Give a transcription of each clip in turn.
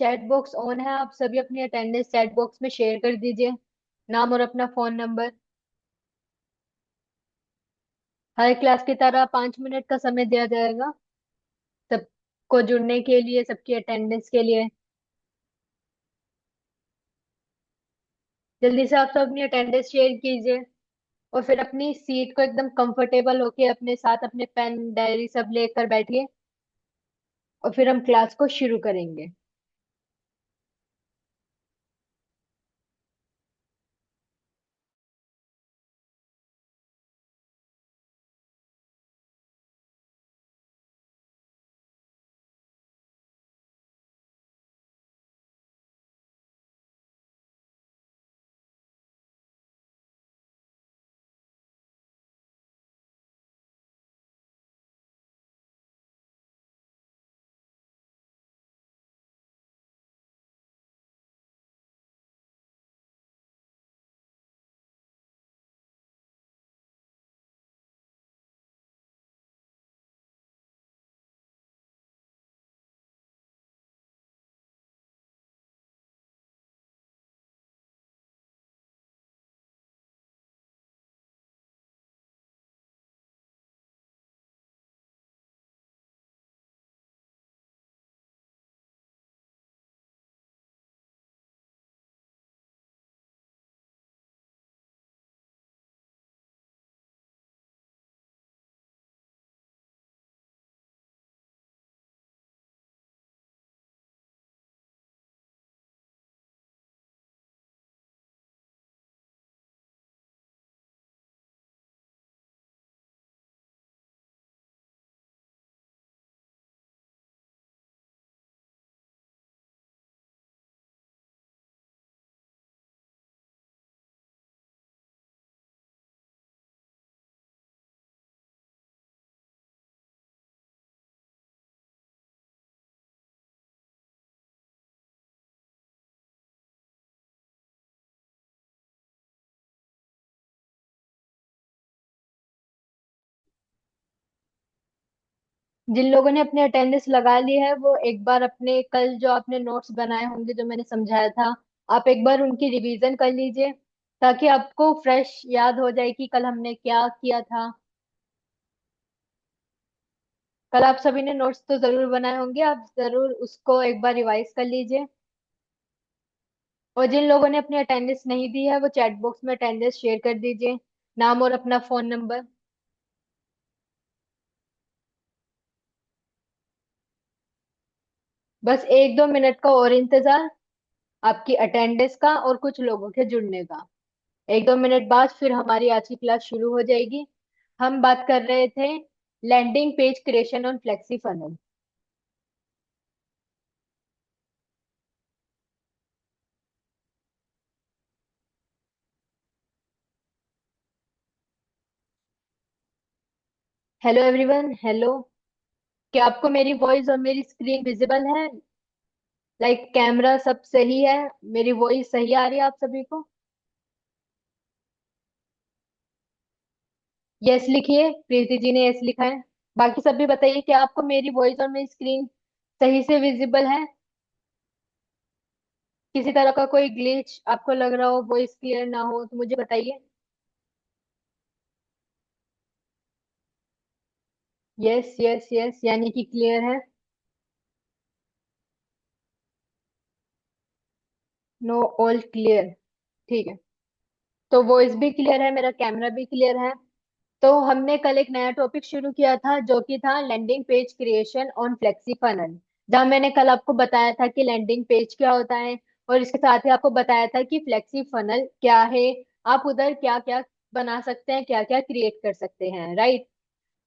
Chat box on है, आप सभी अपनी अटेंडेंस चैट बॉक्स में शेयर कर दीजिए, नाम और अपना फोन नंबर। हर क्लास की तरह 5 मिनट का समय दिया जाएगा सबको जुड़ने के लिए, सबकी अटेंडेंस के लिए। जल्दी से आप सब अपनी अटेंडेंस शेयर कीजिए और फिर अपनी सीट को एकदम कंफर्टेबल होके अपने साथ अपने पेन डायरी सब लेकर बैठिए और फिर हम क्लास को शुरू करेंगे। जिन लोगों ने अपने अटेंडेंस लगा ली है वो एक बार अपने कल जो आपने नोट्स बनाए होंगे जो मैंने समझाया था, आप एक बार उनकी रिवीजन कर लीजिए ताकि आपको फ्रेश याद हो जाए कि कल हमने क्या किया था। कल आप सभी ने नोट्स तो जरूर बनाए होंगे, आप जरूर उसको एक बार रिवाइज कर लीजिए। और जिन लोगों ने अपनी अटेंडेंस नहीं दी है वो चैट बॉक्स में अटेंडेंस शेयर कर दीजिए, नाम और अपना फोन नंबर। बस 1-2 मिनट का और इंतजार, आपकी अटेंडेंस का और कुछ लोगों के जुड़ने का। 1-2 मिनट बाद फिर हमारी आज की क्लास शुरू हो जाएगी। हम बात कर रहे थे landing page creation on flexi funnel. Hello everyone, hello. क्या आपको मेरी वॉइस और मेरी स्क्रीन विजिबल है? लाइक कैमरा सब सही है? मेरी वॉइस सही आ रही है आप सभी को? यस लिखिए, प्रीति जी ने यस लिखा है। बाकी सभी बताइए, क्या आपको मेरी वॉइस और मेरी स्क्रीन सही से विजिबल है? किसी तरह का कोई ग्लिच आपको लग रहा हो, वॉइस क्लियर ना हो तो मुझे बताइए। यस यस यस, यानी कि क्लियर है। No, all clear. ठीक है। तो वॉइस भी क्लियर है, मेरा कैमरा भी क्लियर है। तो हमने कल एक नया टॉपिक शुरू किया था जो कि था landing page creation on flexi funnel. जहां मैंने कल आपको बताया था कि लैंडिंग पेज क्या होता है और इसके साथ ही आपको बताया था कि फ्लेक्सी फनल क्या है, आप उधर क्या क्या बना सकते हैं, क्या क्या क्रिएट कर सकते हैं, राइट।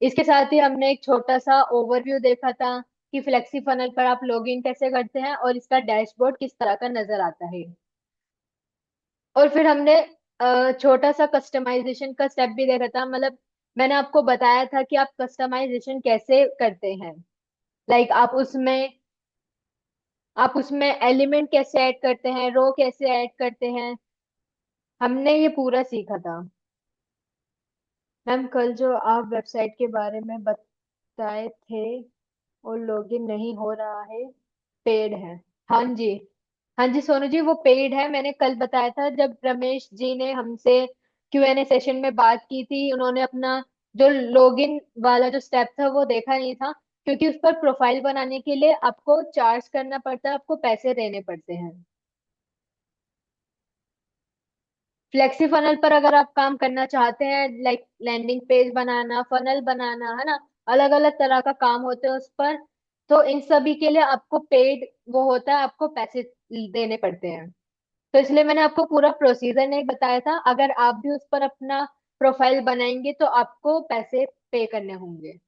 इसके साथ ही हमने एक छोटा सा ओवरव्यू देखा था कि फ्लेक्सी फनल पर आप लॉगिन कैसे करते हैं और इसका डैशबोर्ड किस तरह का नजर आता है। और फिर हमने छोटा सा कस्टमाइजेशन का स्टेप भी देखा था, मतलब मैंने आपको बताया था कि आप कस्टमाइजेशन कैसे करते हैं। लाइक आप उसमें एलिमेंट कैसे ऐड करते हैं, रो कैसे ऐड करते हैं, हमने ये पूरा सीखा था। मैम कल जो आप वेबसाइट के बारे में बताए थे वो लॉगिन नहीं हो रहा है, पेड है। हाँ जी। हाँ जी सोनू जी, वो पेड है। मैंने कल बताया था जब रमेश जी ने हमसे Q&A सेशन में बात की थी, उन्होंने अपना जो लॉगिन वाला जो स्टेप था वो देखा नहीं था, क्योंकि उस पर प्रोफाइल बनाने के लिए आपको चार्ज करना पड़ता है, आपको पैसे देने पड़ते हैं। फ्लेक्सी फनल पर अगर आप काम करना चाहते हैं, लाइक लैंडिंग पेज बनाना, फनल बनाना, है ना, अलग अलग तरह का काम होते हैं उस पर, तो इन सभी के लिए आपको पेड वो होता है, आपको पैसे देने पड़ते हैं। तो इसलिए मैंने आपको पूरा प्रोसीजर नहीं बताया था। अगर आप भी उस पर अपना प्रोफाइल बनाएंगे तो आपको पैसे पे करने होंगे।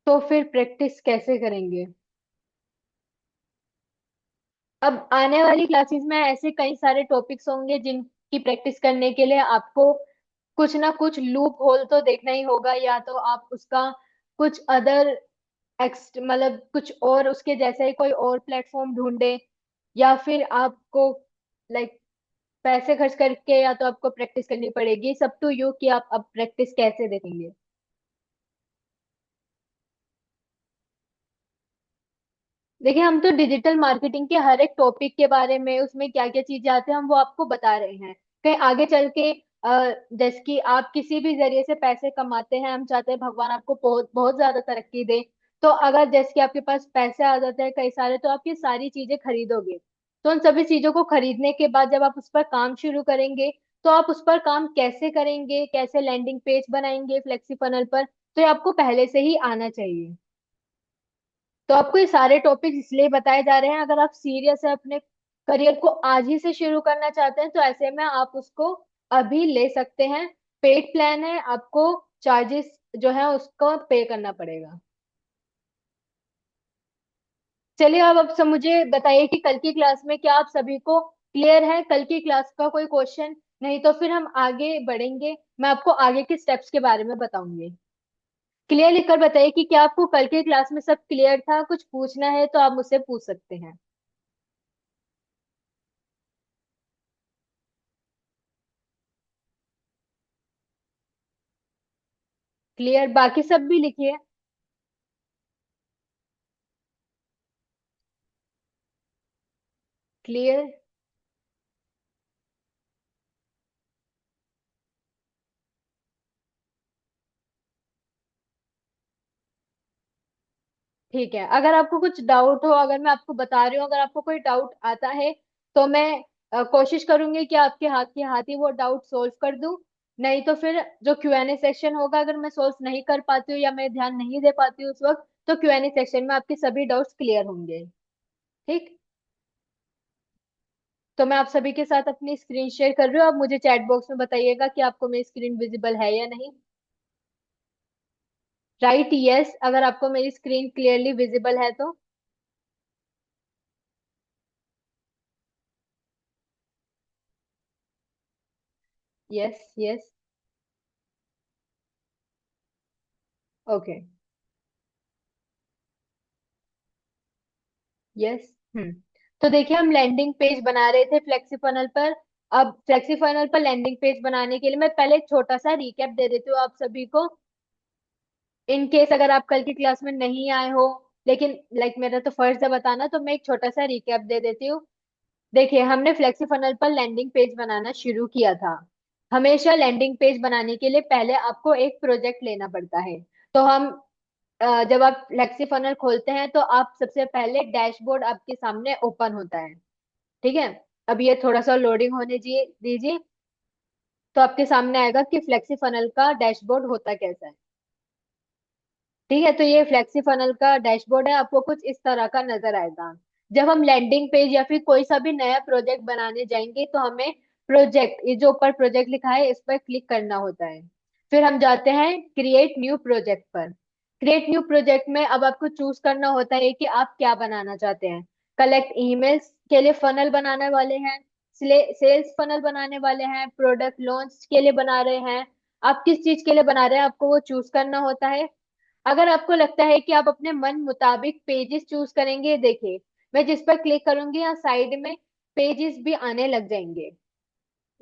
तो फिर प्रैक्टिस कैसे करेंगे? अब आने वाली क्लासेस में ऐसे कई सारे टॉपिक्स होंगे जिनकी प्रैक्टिस करने के लिए आपको कुछ ना कुछ लूप होल तो देखना ही होगा, या तो आप उसका कुछ अदर मतलब कुछ और उसके जैसा ही कोई और प्लेटफॉर्म ढूंढे, या फिर आपको लाइक पैसे खर्च करके या तो आपको प्रैक्टिस करनी पड़ेगी। सब टू यू कि आप अब प्रैक्टिस कैसे देखेंगे। देखिए, हम तो डिजिटल मार्केटिंग के हर एक टॉपिक के बारे में, उसमें क्या क्या चीजें आती हैं, हम वो आपको बता रहे हैं। कहीं आगे चल के जैसे कि आप किसी भी जरिए से पैसे कमाते हैं, हम चाहते हैं भगवान आपको बहुत बहुत ज्यादा तरक्की दे। तो अगर जैसे कि आपके पास पैसे आ जाते हैं कई सारे, तो आप ये सारी चीजें खरीदोगे। तो उन सभी चीजों को खरीदने के बाद जब आप उस पर काम शुरू करेंगे, तो आप उस पर काम कैसे करेंगे, कैसे लैंडिंग पेज बनाएंगे फ्लेक्सी फनल पर, तो ये आपको पहले से ही आना चाहिए। तो आपको ये सारे टॉपिक इसलिए बताए जा रहे हैं, अगर आप सीरियस है अपने करियर को आज ही से शुरू करना चाहते हैं, तो ऐसे में आप उसको अभी ले सकते हैं। पेड प्लान है, आपको चार्जेस जो है उसको पे करना पड़ेगा। चलिए, अब सब मुझे बताइए कि कल की क्लास में क्या आप सभी को क्लियर है कल की क्लास का कोई क्वेश्चन? नहीं तो फिर हम आगे बढ़ेंगे, मैं आपको आगे के स्टेप्स के बारे में बताऊंगी। क्लियर लिखकर बताइए कि क्या आपको कल की क्लास में सब क्लियर था, कुछ पूछना है तो आप मुझसे पूछ सकते हैं। क्लियर, बाकी सब भी लिखिए। क्लियर। ठीक है, अगर आपको कुछ डाउट हो, अगर मैं आपको बता रही हूँ, अगर आपको कोई डाउट आता है, तो मैं कोशिश करूंगी कि आपके हाथ के हाथ ही वो डाउट सोल्व कर दूं। नहीं तो फिर जो Q&A सेक्शन होगा, अगर मैं सोल्व नहीं कर पाती हूँ या मैं ध्यान नहीं दे पाती हूँ उस वक्त, तो Q&A सेक्शन में आपके सभी डाउट्स क्लियर होंगे। ठीक। तो मैं आप सभी के साथ अपनी स्क्रीन शेयर कर रही हूँ। आप मुझे चैट बॉक्स में बताइएगा कि आपको मेरी स्क्रीन विजिबल है या नहीं। राइट, यस, अगर आपको मेरी स्क्रीन क्लियरली विजिबल है तो। Yes yes. ओके। यस। हम्म। तो देखिए, हम लैंडिंग पेज बना रहे थे फ्लेक्सी फनल पर। अब फ्लेक्सी फनल पर लैंडिंग पेज बनाने के लिए मैं पहले एक छोटा सा रिकैप दे देती हूँ आप सभी को, इन केस अगर आप कल की क्लास में नहीं आए हो। लेकिन लाइक मेरा तो फर्ज है बताना, तो मैं एक छोटा सा रिकैप दे देती हूँ। देखिए, हमने फ्लेक्सी फनल पर लैंडिंग पेज बनाना शुरू किया था। हमेशा लैंडिंग पेज बनाने के लिए पहले आपको एक प्रोजेक्ट लेना पड़ता है। तो हम जब आप फ्लेक्सी फनल खोलते हैं, तो आप सबसे पहले डैशबोर्ड आपके सामने ओपन होता है। ठीक है। अब ये थोड़ा सा लोडिंग होने दीजिए। तो आपके सामने आएगा कि फ्लेक्सी फनल का डैशबोर्ड होता कैसा है। ठीक है, तो ये फ्लेक्सी फनल का डैशबोर्ड है, आपको कुछ इस तरह का नजर आएगा। जब हम लैंडिंग पेज या फिर कोई सा भी नया प्रोजेक्ट बनाने जाएंगे, तो हमें प्रोजेक्ट, ये जो ऊपर प्रोजेक्ट लिखा है इस पर क्लिक करना होता है। फिर हम जाते हैं क्रिएट न्यू प्रोजेक्ट पर। क्रिएट न्यू प्रोजेक्ट में अब आपको चूज करना होता है कि आप क्या बनाना चाहते हैं। कलेक्ट ईमेल्स के लिए फनल बनाने वाले हैं, सेल्स फनल बनाने वाले हैं, प्रोडक्ट लॉन्च के लिए बना रहे हैं, आप किस चीज के लिए बना रहे हैं आपको वो चूज करना होता है। अगर आपको लगता है कि आप अपने मन मुताबिक पेजेस चूज करेंगे, देखिए मैं जिस पर क्लिक करूंगी यहाँ साइड में पेजेस भी आने लग जाएंगे।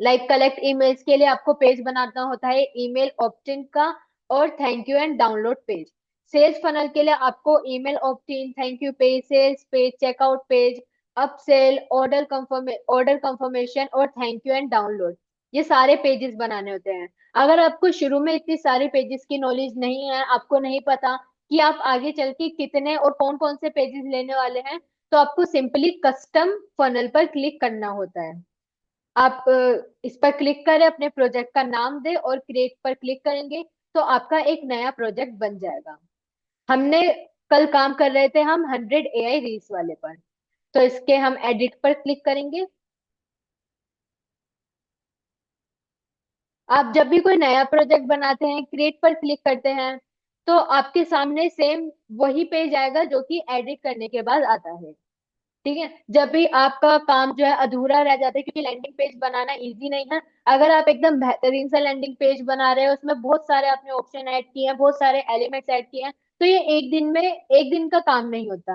लाइक कलेक्ट ईमेल्स के लिए आपको पेज बनाना होता है, ईमेल ऑप्टिन का और thank you and download page. Sales funnel के लिए आपको email optin, thank you page, sales page, checkout page, upsell, order confirmation और थैंक यू एंड डाउनलोड, ये सारे पेजेस बनाने होते हैं। अगर आपको शुरू में इतनी सारी पेजेस की नॉलेज नहीं है, आपको नहीं पता कि आप आगे चल के कितने और कौन कौन से पेजेस लेने वाले हैं, तो आपको सिंपली कस्टम फनल पर क्लिक करना होता है। आप इस पर क्लिक करें, अपने प्रोजेक्ट का नाम दे और क्रिएट पर क्लिक करेंगे तो आपका एक नया प्रोजेक्ट बन जाएगा। हमने कल काम कर रहे थे हम 100 AI रील्स वाले पर, तो इसके हम एडिट पर क्लिक करेंगे। आप जब भी कोई नया प्रोजेक्ट बनाते हैं, क्रिएट पर क्लिक करते हैं, तो आपके सामने सेम वही पेज आएगा जो कि एडिट करने के बाद आता है। ठीक है, जब भी आपका काम जो है अधूरा रह जाता है, क्योंकि लैंडिंग पेज बनाना इजी नहीं है। अगर आप एकदम बेहतरीन सा लैंडिंग पेज बना रहे हो, उसमें बहुत सारे आपने ऑप्शन ऐड किए हैं, बहुत सारे एलिमेंट्स ऐड किए हैं, तो ये एक दिन का काम नहीं होता।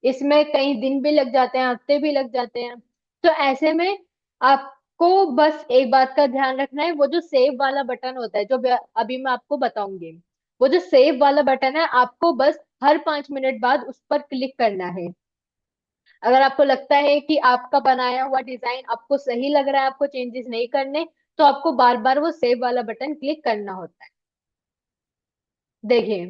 इसमें कई दिन भी लग जाते हैं, हफ्ते भी लग जाते हैं। तो ऐसे में आपको बस एक बात का ध्यान रखना है, वो जो सेव वाला बटन होता है, जो अभी मैं आपको बताऊंगी, वो जो सेव वाला बटन है, आपको बस हर 5 मिनट बाद उस पर क्लिक करना है। अगर आपको लगता है कि आपका बनाया हुआ डिजाइन आपको सही लग रहा है, आपको चेंजेस नहीं करने, तो आपको बार बार वो सेव वाला बटन क्लिक करना होता है। देखिए,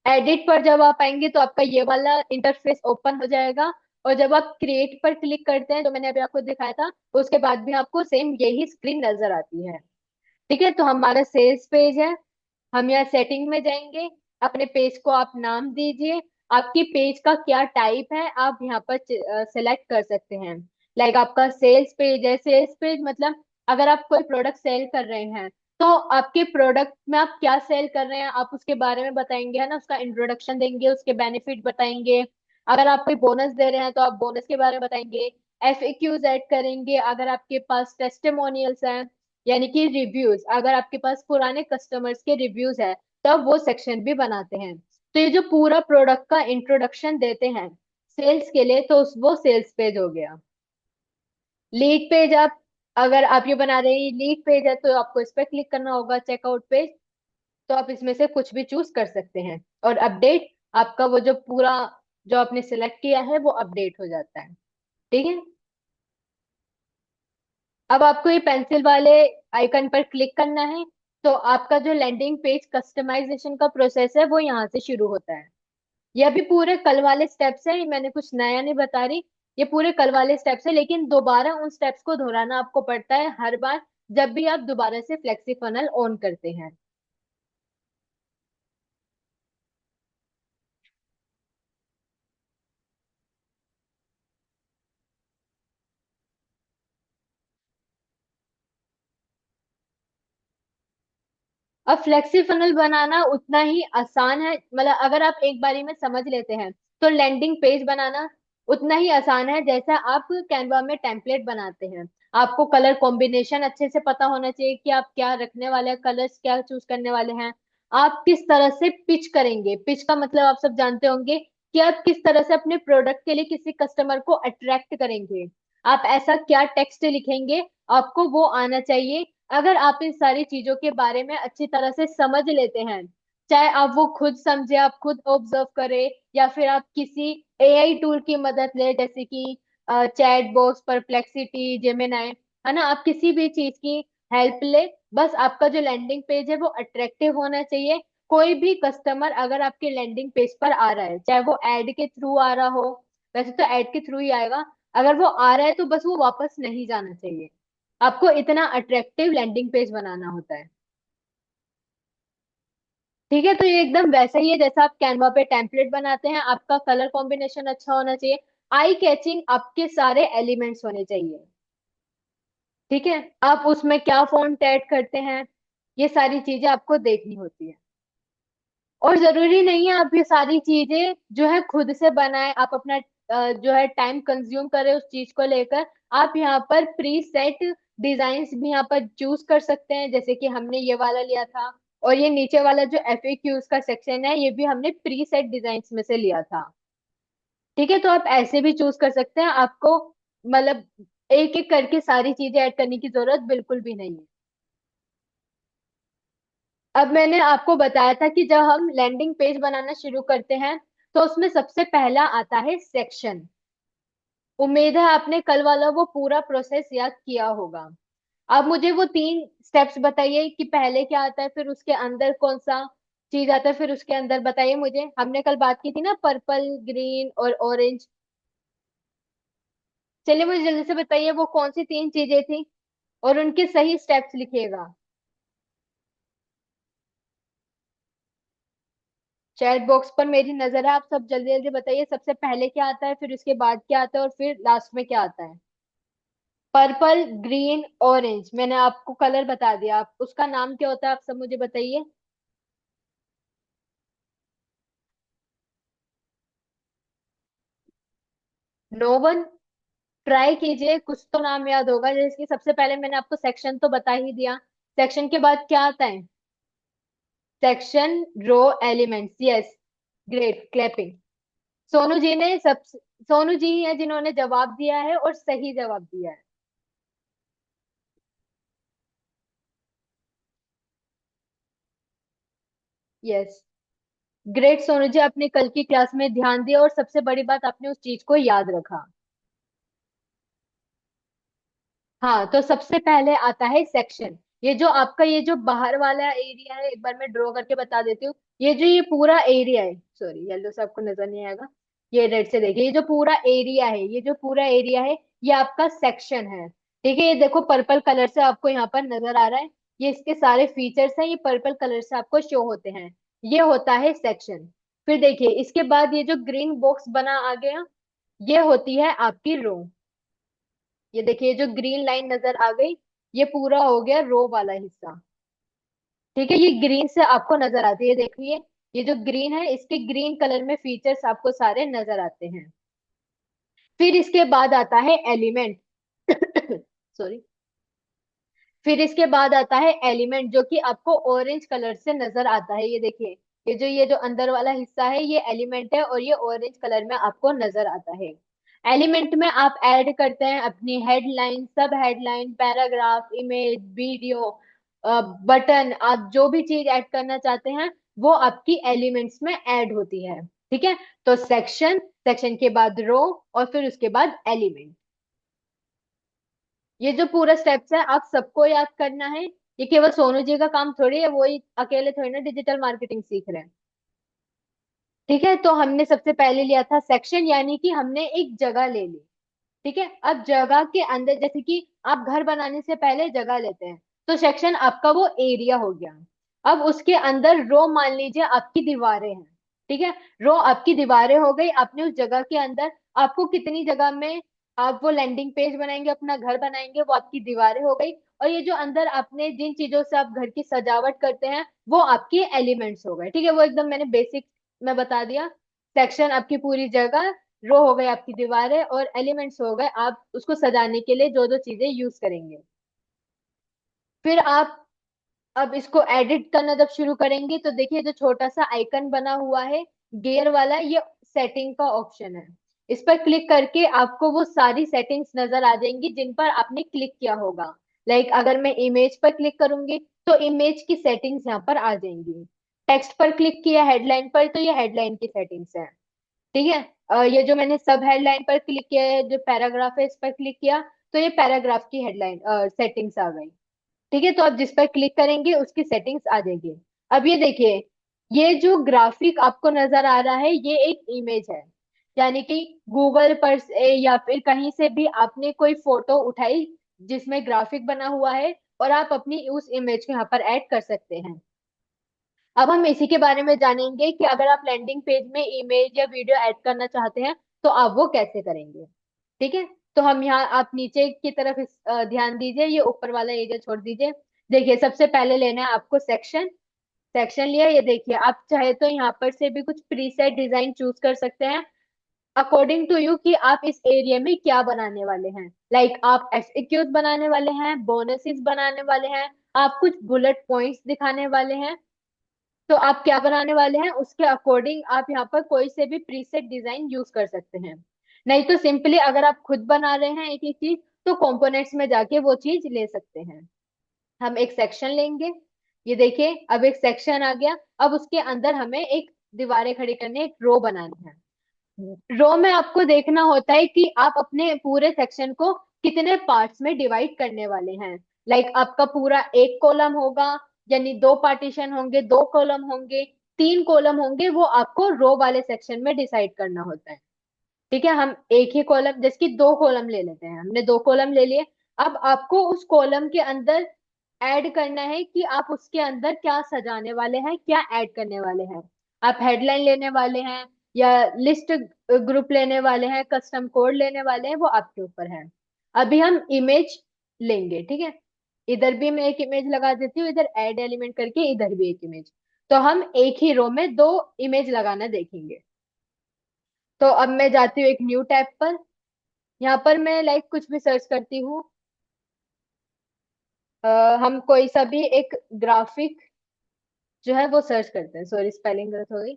एडिट पर जब आप आएंगे तो आपका ये वाला इंटरफेस ओपन हो जाएगा, और जब आप क्रिएट पर क्लिक करते हैं, जो मैंने अभी आपको दिखाया था, उसके बाद भी आपको सेम यही स्क्रीन नजर आती है। ठीक है, तो हमारा सेल्स पेज है। हम यहाँ सेटिंग में जाएंगे, अपने पेज को आप नाम दीजिए। आपकी पेज का क्या टाइप है आप यहाँ पर सेलेक्ट कर सकते हैं। लाइक आपका सेल्स पेज है, सेल्स पेज मतलब अगर आप कोई प्रोडक्ट सेल कर रहे हैं, तो आपके प्रोडक्ट में आप क्या सेल कर रहे हैं आप उसके बारे में बताएंगे, है ना, उसका इंट्रोडक्शन देंगे, उसके बेनिफिट बताएंगे। अगर आप कोई बोनस दे रहे हैं तो आप बोनस के बारे में बताएंगे। FAQs ऐड करेंगे, अगर आपके पास टेस्टिमोनियल्स हैं, यानी कि रिव्यूज, अगर आपके पास पुराने कस्टमर्स के रिव्यूज है, तब वो सेक्शन भी बनाते हैं। तो ये जो पूरा प्रोडक्ट का इंट्रोडक्शन देते हैं सेल्स के लिए, तो वो सेल्स पेज हो गया। लीड पेज, आप अगर आप ये बना रहे हैं लीड पेज है, तो आपको इस पर क्लिक करना होगा, चेकआउट पेज। तो आप इसमें से कुछ भी चूज कर सकते हैं, और अपडेट, आपका वो जो पूरा जो आपने सिलेक्ट किया है वो अपडेट हो जाता है। ठीक है, अब आपको ये पेंसिल वाले आइकन पर क्लिक करना है, तो आपका जो लैंडिंग पेज कस्टमाइजेशन का प्रोसेस है वो यहाँ से शुरू होता है। ये अभी पूरे कल वाले स्टेप्स है, मैंने कुछ नया नहीं बता रही। ये पूरे कल वाले स्टेप्स है, लेकिन दोबारा उन स्टेप्स को दोहराना आपको पड़ता है हर बार जब भी आप दोबारा से फ्लेक्सी फनल ऑन करते हैं। अब फ्लेक्सी फनल बनाना उतना ही आसान है, मतलब अगर आप एक बारी में समझ लेते हैं, तो लैंडिंग पेज बनाना उतना ही आसान है जैसा आप कैनवा में टेम्पलेट बनाते हैं। आपको कलर कॉम्बिनेशन अच्छे से पता होना चाहिए कि आप क्या रखने वाले हैं, कलर्स क्या चूज करने वाले हैं। आप किस तरह से पिच करेंगे, पिच का मतलब आप सब जानते होंगे कि आप किस तरह से अपने प्रोडक्ट के लिए किसी कस्टमर को अट्रैक्ट करेंगे। आप ऐसा क्या टेक्स्ट लिखेंगे, आपको वो आना चाहिए। अगर आप इन सारी चीजों के बारे में अच्छी तरह से समझ लेते हैं, चाहे आप वो खुद समझे, आप खुद ऑब्जर्व करें, या फिर आप किसी AI टूल की मदद ले, जैसे कि चैट बॉक्स, परप्लेक्सिटी, जेमिनाई, है ना, आप किसी भी चीज की हेल्प ले। बस आपका जो लैंडिंग पेज है वो अट्रैक्टिव होना चाहिए। कोई भी कस्टमर अगर आपके लैंडिंग पेज पर आ रहा है, चाहे वो एड के थ्रू आ रहा हो, वैसे तो एड के थ्रू ही आएगा, अगर वो आ रहा है तो बस वो वापस नहीं जाना चाहिए। आपको इतना अट्रैक्टिव लैंडिंग पेज बनाना होता है। ठीक है, तो ये एकदम वैसा ही है जैसा आप कैनवा पे टेम्पलेट बनाते हैं। आपका कलर कॉम्बिनेशन अच्छा होना चाहिए, आई कैचिंग आपके सारे एलिमेंट्स होने चाहिए। ठीक है, आप उसमें क्या फॉन्ट ऐड करते हैं, ये सारी चीजें आपको देखनी होती है। और जरूरी नहीं है आप ये सारी चीजें जो है खुद से बनाएं, आप अपना जो है टाइम कंज्यूम करें उस चीज को लेकर। आप यहाँ पर प्री सेट डिजाइन्स भी यहाँ पर चूज कर सकते हैं, जैसे कि हमने ये वाला लिया था। और ये नीचे वाला जो FAQs का सेक्शन है, ये भी हमने प्री सेट डिजाइन्स में से लिया था। ठीक है, तो आप ऐसे भी चूज कर सकते हैं। आपको मतलब एक एक करके सारी चीजें ऐड करने की जरूरत बिल्कुल भी नहीं है। अब मैंने आपको बताया था कि जब हम लैंडिंग पेज बनाना शुरू करते हैं तो उसमें सबसे पहला आता है सेक्शन। उम्मीद है आपने कल वाला वो पूरा प्रोसेस याद किया होगा। आप मुझे वो 3 स्टेप्स बताइए कि पहले क्या आता है, फिर उसके अंदर कौन सा चीज आता है, फिर उसके अंदर बताइए मुझे। हमने कल बात की थी ना, पर्पल, ग्रीन और ऑरेंज। चलिए मुझे जल्दी से बताइए वो कौन सी 3 चीजें थी, और उनके सही स्टेप्स लिखिएगा। चैट बॉक्स पर मेरी नजर है, आप सब जल्दी जल्दी बताइए सबसे पहले क्या आता है, फिर उसके बाद क्या आता है, और फिर लास्ट में क्या आता है। पर्पल, ग्रीन, ऑरेंज, मैंने आपको कलर बता दिया, आप उसका नाम क्या होता है आप सब मुझे बताइए। No one. ट्राई कीजिए, कुछ तो नाम याद होगा। जैसे कि सबसे पहले मैंने आपको सेक्शन तो बता ही दिया। सेक्शन के बाद क्या आता है? Section, row, elements, yes. Great, clapping. Sonu ji ने सब, सोनू जी ही है जिन्होंने जवाब दिया है और सही जवाब दिया है। यस। ग्रेट सोनू जी, आपने कल की क्लास में ध्यान दिया और सबसे बड़ी बात आपने उस चीज को याद रखा। हाँ, तो सबसे पहले आता है सेक्शन। ये जो आपका ये जो बाहर वाला एरिया है, एक बार मैं ड्रॉ करके बता देती हूँ। ये जो ये पूरा एरिया है, सॉरी येलो से आपको नजर नहीं आएगा, ये रेड से देखिए, ये जो पूरा एरिया है, ये जो पूरा एरिया है, ये आपका सेक्शन है। ठीक है, ये देखो पर्पल कलर से आपको यहाँ पर नजर आ रहा है। ये इसके सारे फीचर्स हैं, ये पर्पल कलर से आपको शो होते हैं। ये होता है सेक्शन। फिर देखिए इसके बाद ये जो ग्रीन बॉक्स बना आ गया, ये होती है आपकी रो। ये देखिए जो ग्रीन लाइन नजर आ गई, ये पूरा हो गया रो वाला हिस्सा। ठीक है, ये ग्रीन से आपको नजर आती है, देखिए ये जो ग्रीन है, इसके ग्रीन कलर में फीचर्स आपको सारे नजर आते हैं। फिर इसके बाद आता है एलिमेंट। सॉरी। फिर इसके बाद आता है एलिमेंट, जो कि आपको ऑरेंज कलर से नजर आता है। ये जो अंदर वाला हिस्सा है, ये एलिमेंट है, और ये ऑरेंज कलर में आपको नजर आता है। एलिमेंट में आप ऐड करते हैं अपनी हेडलाइन, सब headline, paragraph, image, video, button, आप जो भी चीज ऐड करना चाहते हैं वो आपकी एलिमेंट्स में ऐड होती है। ठीक है, तो सेक्शन, सेक्शन के बाद रो, और फिर उसके बाद एलिमेंट। ये जो पूरा स्टेप्स है आप सबको याद करना है। ये केवल सोनू जी का काम थोड़ी है, वो ही अकेले थोड़ी ना डिजिटल मार्केटिंग सीख रहे हैं। ठीक है, तो हमने सबसे पहले लिया था सेक्शन, यानी कि हमने एक जगह ले ली। ठीक है, अब जगह के अंदर, जैसे कि आप घर बनाने से पहले जगह लेते हैं, तो सेक्शन आपका वो एरिया हो गया। अब उसके अंदर रो मान लीजिए आपकी दीवारें हैं। ठीक है, रो आपकी दीवारें हो गई, आपने उस जगह के अंदर, आपको कितनी जगह में आप वो लैंडिंग पेज बनाएंगे, अपना घर बनाएंगे, वो आपकी दीवारें हो गई। और ये जो अंदर आपने जिन चीजों से आप घर की सजावट करते हैं, वो आपके एलिमेंट्स हो गए। ठीक है, वो एकदम मैंने बेसिक में बता दिया। सेक्शन आपकी पूरी जगह, रो हो गए आपकी दीवारें, और एलिमेंट्स हो गए आप उसको सजाने के लिए जो जो चीजें यूज करेंगे। फिर आप अब इसको एडिट करना जब शुरू करेंगे, तो देखिए जो छोटा सा आइकन बना हुआ है गेयर वाला, ये सेटिंग का ऑप्शन है। इस पर क्लिक करके आपको वो सारी सेटिंग्स नजर आ जाएंगी जिन पर आपने क्लिक किया होगा। लाइक अगर मैं इमेज पर क्लिक करूंगी तो इमेज की सेटिंग्स यहाँ पर आ जाएंगी। टेक्स्ट पर क्लिक किया हेडलाइन पर, तो ये हेडलाइन की सेटिंग्स है। ठीक है, ये जो मैंने सब हेडलाइन पर क्लिक किया है, जो पैराग्राफ है इस पर क्लिक किया, तो ये पैराग्राफ की हेडलाइन सेटिंग्स आ गई। ठीक है, तो आप जिस पर क्लिक करेंगे उसकी सेटिंग्स आ जाएगी। अब ये देखिए, ये जो ग्राफिक आपको नजर आ रहा है, ये एक इमेज है। यानी कि गूगल पर से या फिर कहीं से भी आपने कोई फोटो उठाई जिसमें ग्राफिक बना हुआ है, और आप अपनी उस इमेज को यहाँ पर ऐड कर सकते हैं। अब हम इसी के बारे में जानेंगे कि अगर आप लैंडिंग पेज में इमेज या वीडियो ऐड करना चाहते हैं तो आप वो कैसे करेंगे। ठीक है, तो हम यहाँ, आप नीचे की तरफ ध्यान दीजिए, ये ऊपर वाला एरिया छोड़ दीजिए। देखिए सबसे पहले लेना है आपको सेक्शन। सेक्शन लिया, ये देखिए आप चाहे तो यहाँ पर से भी कुछ प्रीसेट डिजाइन चूज कर सकते हैं अकॉर्डिंग टू यू, कि आप इस एरिया में क्या बनाने वाले हैं। लाइक आप एफएक्यूज बनाने वाले हैं, बोनसेस बनाने वाले हैं, आप कुछ बुलेट पॉइंट्स दिखाने वाले हैं, तो आप क्या बनाने वाले हैं उसके अकॉर्डिंग आप यहाँ पर कोई से भी प्रीसेट डिजाइन यूज कर सकते हैं। नहीं तो सिंपली अगर आप खुद बना रहे हैं एक एक चीज, तो कंपोनेंट्स में जाके वो चीज ले सकते हैं। हम एक सेक्शन लेंगे। ये देखिए, अब एक सेक्शन आ गया। अब उसके अंदर हमें एक दीवारें खड़ी करनी है, एक रो बनानी है। रो में आपको देखना होता है कि आप अपने पूरे सेक्शन को कितने पार्ट्स में डिवाइड करने वाले हैं। लाइक आपका पूरा एक कॉलम होगा, यानी दो पार्टीशन होंगे, दो कॉलम होंगे, तीन कॉलम होंगे, वो आपको रो वाले सेक्शन में डिसाइड करना होता है। ठीक है, हम एक ही कॉलम, जैसे कि दो कॉलम ले लेते हैं, हमने दो कॉलम ले लिए। अब आपको उस कॉलम के अंदर ऐड करना है कि आप उसके अंदर क्या सजाने वाले हैं, क्या ऐड करने वाले हैं। आप हेडलाइन लेने वाले हैं या लिस्ट ग्रुप लेने वाले हैं, कस्टम कोड लेने वाले हैं, वो आपके ऊपर है। अभी हम इमेज लेंगे, ठीक है। इधर भी मैं एक इमेज लगा देती हूँ, इधर ऐड एलिमेंट करके इधर भी एक इमेज। तो हम एक ही रो में दो इमेज लगाना देखेंगे। तो अब मैं जाती हूँ एक न्यू टैब पर। यहाँ पर मैं लाइक कुछ भी सर्च करती हूँ। हम कोई सा भी एक ग्राफिक जो है वो सर्च करते हैं। सॉरी, स्पेलिंग गलत हो गई।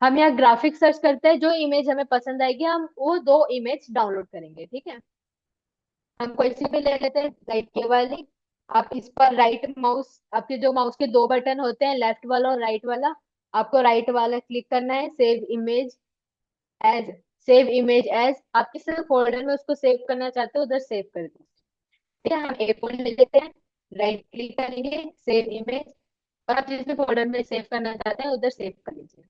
हम यहाँ ग्राफिक सर्च करते हैं, जो इमेज हमें पसंद आएगी हम वो दो इमेज डाउनलोड करेंगे, ठीक है। हम कोई सी भी ले लेते हैं, लाइक ये वाली। आप इस पर राइट माउस, आपके जो माउस के दो बटन होते हैं, लेफ्ट वाला और राइट वाला, आपको राइट वाला क्लिक करना है, save image as. Save image as, आप किस फोल्डर में उसको सेव करना चाहते हो उधर सेव कर दो। ठीक है, हम ए फोल्डर ले लेते हैं, राइट क्लिक करेंगे, सेव इमेज, और आप जिस भी फोल्डर में सेव करना चाहते हैं उधर सेव कर लीजिए।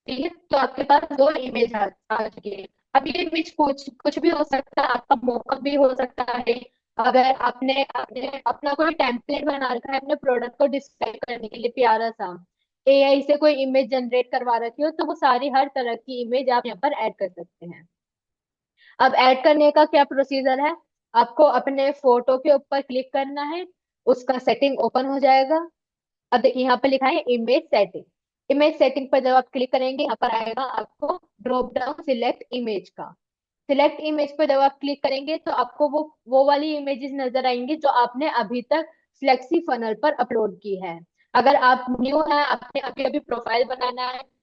ठीक है, तो आपके पास दो इमेज आ चुकी है। अब ये इमेज कुछ कुछ भी हो सकता है, आपका मॉकअप भी हो सकता है। अगर आपने आपने अपना कोई टेम्पलेट बना रखा है अपने प्रोडक्ट को डिस्क्राइब करने के लिए प्यारा सा, एआई से कोई इमेज जनरेट करवा रखी हो, तो वो सारी हर तरह की इमेज आप यहाँ पर ऐड कर सकते हैं। अब ऐड करने का क्या प्रोसीजर है, आपको अपने फोटो के ऊपर क्लिक करना है, उसका सेटिंग ओपन हो जाएगा। अब देखिए यहाँ पे लिखा है इमेज सेटिंग। इमेज सेटिंग पर जब आप क्लिक करेंगे, यहाँ पर आएगा आपको ड्रॉप डाउन सिलेक्ट इमेज का। सिलेक्ट इमेज पर जब आप क्लिक करेंगे तो आपको वो वाली इमेजेस नजर आएंगी जो आपने अभी तक फ्लेक्सी फनल पर अपलोड की है। अगर आप न्यू है, आपने अभी अभी प्रोफाइल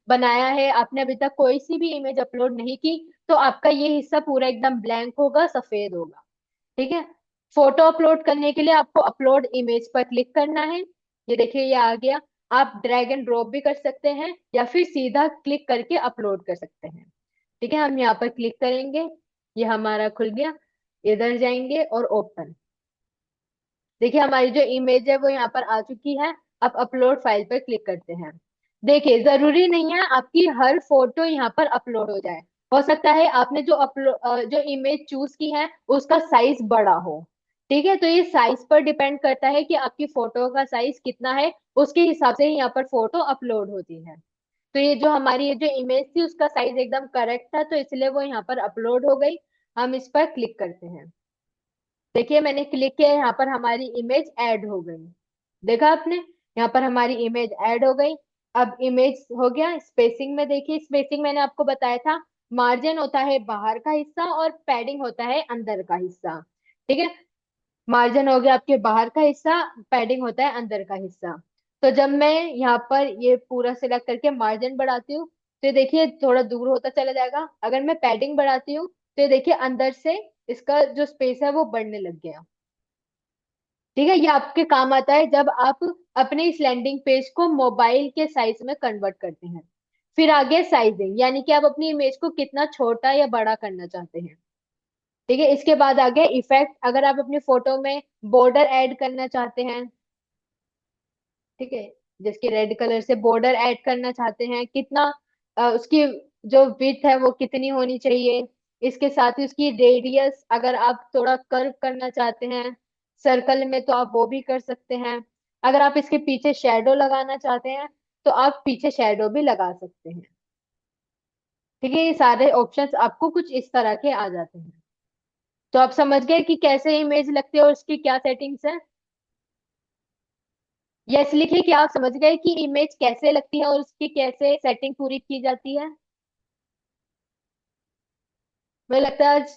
बनाया है, आपने अभी तक कोई सी भी इमेज अपलोड नहीं की, तो आपका ये हिस्सा पूरा एकदम ब्लैंक होगा, सफेद होगा। ठीक है। फोटो अपलोड करने के लिए आपको अपलोड इमेज पर क्लिक करना है। ये देखिए, ये आ गया। आप ड्रैग एंड ड्रॉप भी कर सकते हैं या फिर सीधा क्लिक करके अपलोड कर सकते हैं। ठीक है, हम यहाँ पर क्लिक करेंगे, ये हमारा खुल गया। इधर जाएंगे और ओपन। देखिए, हमारी जो इमेज है वो यहाँ पर आ चुकी है। अब अपलोड फाइल पर क्लिक करते हैं। देखिए, जरूरी नहीं है आपकी हर फोटो यहाँ पर अपलोड हो जाए। हो सकता है आपने जो इमेज चूज की है उसका साइज बड़ा हो। ठीक है, तो ये साइज पर डिपेंड करता है कि आपकी फोटो का साइज कितना है, उसके हिसाब से ही यहाँ पर फोटो अपलोड होती है। तो ये जो हमारी ये जो इमेज थी उसका साइज एकदम करेक्ट था, तो इसलिए वो यहाँ पर अपलोड हो गई। हम इस पर क्लिक करते हैं। देखिए, मैंने क्लिक किया, यहाँ पर हमारी इमेज ऐड हो गई। देखा आपने, यहाँ पर हमारी इमेज ऐड हो गई। अब इमेज हो गया। स्पेसिंग में देखिए, स्पेसिंग मैंने आपको बताया था, मार्जिन होता है बाहर का हिस्सा और पैडिंग होता है अंदर का हिस्सा। ठीक है, मार्जिन हो गया आपके बाहर का हिस्सा, पैडिंग होता है अंदर का हिस्सा। तो जब मैं यहाँ पर ये पूरा सिलेक्ट करके मार्जिन बढ़ाती हूँ, तो ये देखिए थोड़ा दूर होता चला जाएगा। अगर मैं पैडिंग बढ़ाती हूँ तो ये देखिए अंदर से इसका जो स्पेस है वो बढ़ने लग गया। ठीक है, ये आपके काम आता है जब आप अपने इस लैंडिंग पेज को मोबाइल के साइज में कन्वर्ट करते हैं। फिर आगे साइजिंग, यानी कि आप अपनी इमेज को कितना छोटा या बड़ा करना चाहते हैं। ठीक है, इसके बाद आ गया इफेक्ट। अगर आप अपनी फोटो में बॉर्डर ऐड करना चाहते हैं, ठीक है, जिसके रेड कलर से बॉर्डर ऐड करना चाहते हैं, कितना उसकी जो विड्थ है वो कितनी होनी चाहिए। इसके साथ ही उसकी रेडियस, अगर आप थोड़ा कर्व करना चाहते हैं सर्कल में तो आप वो भी कर सकते हैं। अगर आप इसके पीछे शेडो लगाना चाहते हैं तो आप पीछे शेडो भी लगा सकते हैं। ठीक है, ये सारे ऑप्शंस आपको कुछ इस तरह के आ जाते हैं। तो आप समझ गए कि कैसे इमेज लगती है और उसकी क्या सेटिंग्स है। यस लिखिए कि आप समझ गए कि इमेज कैसे लगती है और उसकी कैसे सेटिंग पूरी की जाती है। मुझे लगता है आज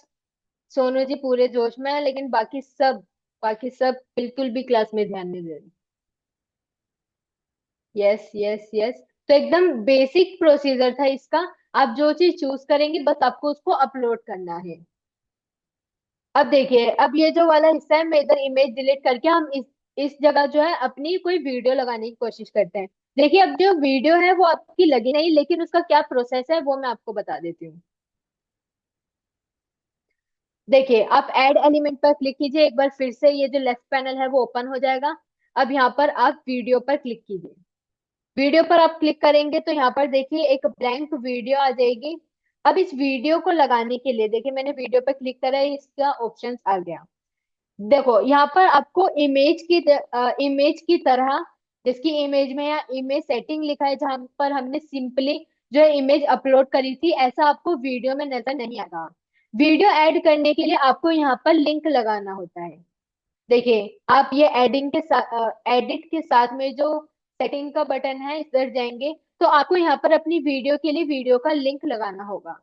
सोनू जी पूरे जोश में है, लेकिन बाकी सब बिल्कुल भी क्लास में ध्यान नहीं दे रहे। Yes yes yes. तो एकदम बेसिक प्रोसीजर था इसका। आप जो चीज चूज करेंगे बस आपको उसको अपलोड करना है। अब देखिए, अब ये जो वाला हिस्सा है, मैं इधर इमेज डिलीट करके हम इस जगह जो है अपनी कोई वीडियो लगाने की कोशिश करते हैं। देखिए, अब जो वीडियो है वो आपकी लगी नहीं, लेकिन उसका क्या प्रोसेस है वो मैं आपको बता देती हूँ। देखिए, आप ऐड एलिमेंट पर क्लिक कीजिए एक बार फिर से, ये जो लेफ्ट पैनल है वो ओपन हो जाएगा। अब यहाँ पर आप वीडियो पर क्लिक कीजिए। वीडियो पर आप क्लिक करेंगे तो यहाँ पर देखिए एक ब्लैंक वीडियो आ जाएगी। अब इस वीडियो को लगाने के लिए देखिए, मैंने वीडियो पर क्लिक करा है, इसका ऑप्शंस आ गया। देखो यहाँ पर आपको इमेज की तरह, जिसकी इमेज में या इमेज सेटिंग लिखा है जहां पर हमने सिंपली जो है इमेज अपलोड करी थी, ऐसा आपको वीडियो में नजर नहीं आएगा। वीडियो ऐड करने के लिए आपको यहाँ पर लिंक लगाना होता है। देखिए, आप ये एडिंग के साथ एडिट के साथ में जो सेटिंग का बटन है इधर जाएंगे, तो आपको यहाँ पर अपनी वीडियो के लिए वीडियो का लिंक लगाना होगा।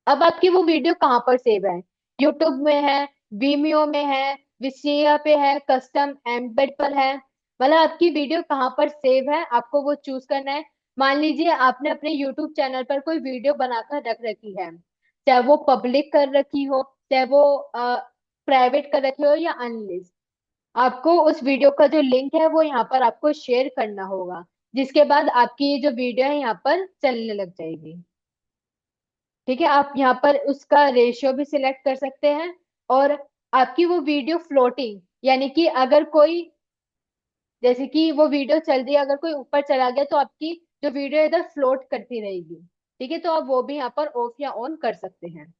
अब आपकी वो वीडियो कहाँ पर सेव है? यूट्यूब में है, वीमियो में है, विसिया पे है, कस्टम एम्बेड पर है। मतलब आपकी वीडियो कहाँ पर सेव है, आपको वो चूज करना है। मान लीजिए आपने अपने यूट्यूब चैनल पर कोई वीडियो बनाकर रख रखी है, चाहे वो पब्लिक कर रखी हो, चाहे वो प्राइवेट कर रखी हो या अनलिस्ट, आपको उस वीडियो का जो लिंक है वो यहाँ पर आपको शेयर करना होगा। जिसके बाद आपकी ये जो वीडियो है यहाँ पर चलने लग जाएगी। ठीक है, आप यहाँ पर उसका रेशियो भी सिलेक्ट कर सकते हैं। और आपकी वो वीडियो फ्लोटिंग, यानी कि अगर कोई, जैसे कि वो वीडियो चल रही है, अगर कोई ऊपर चला गया तो आपकी जो वीडियो इधर फ्लोट करती रहेगी। ठीक है, तो आप वो भी यहाँ पर ऑफ या ऑन कर सकते हैं।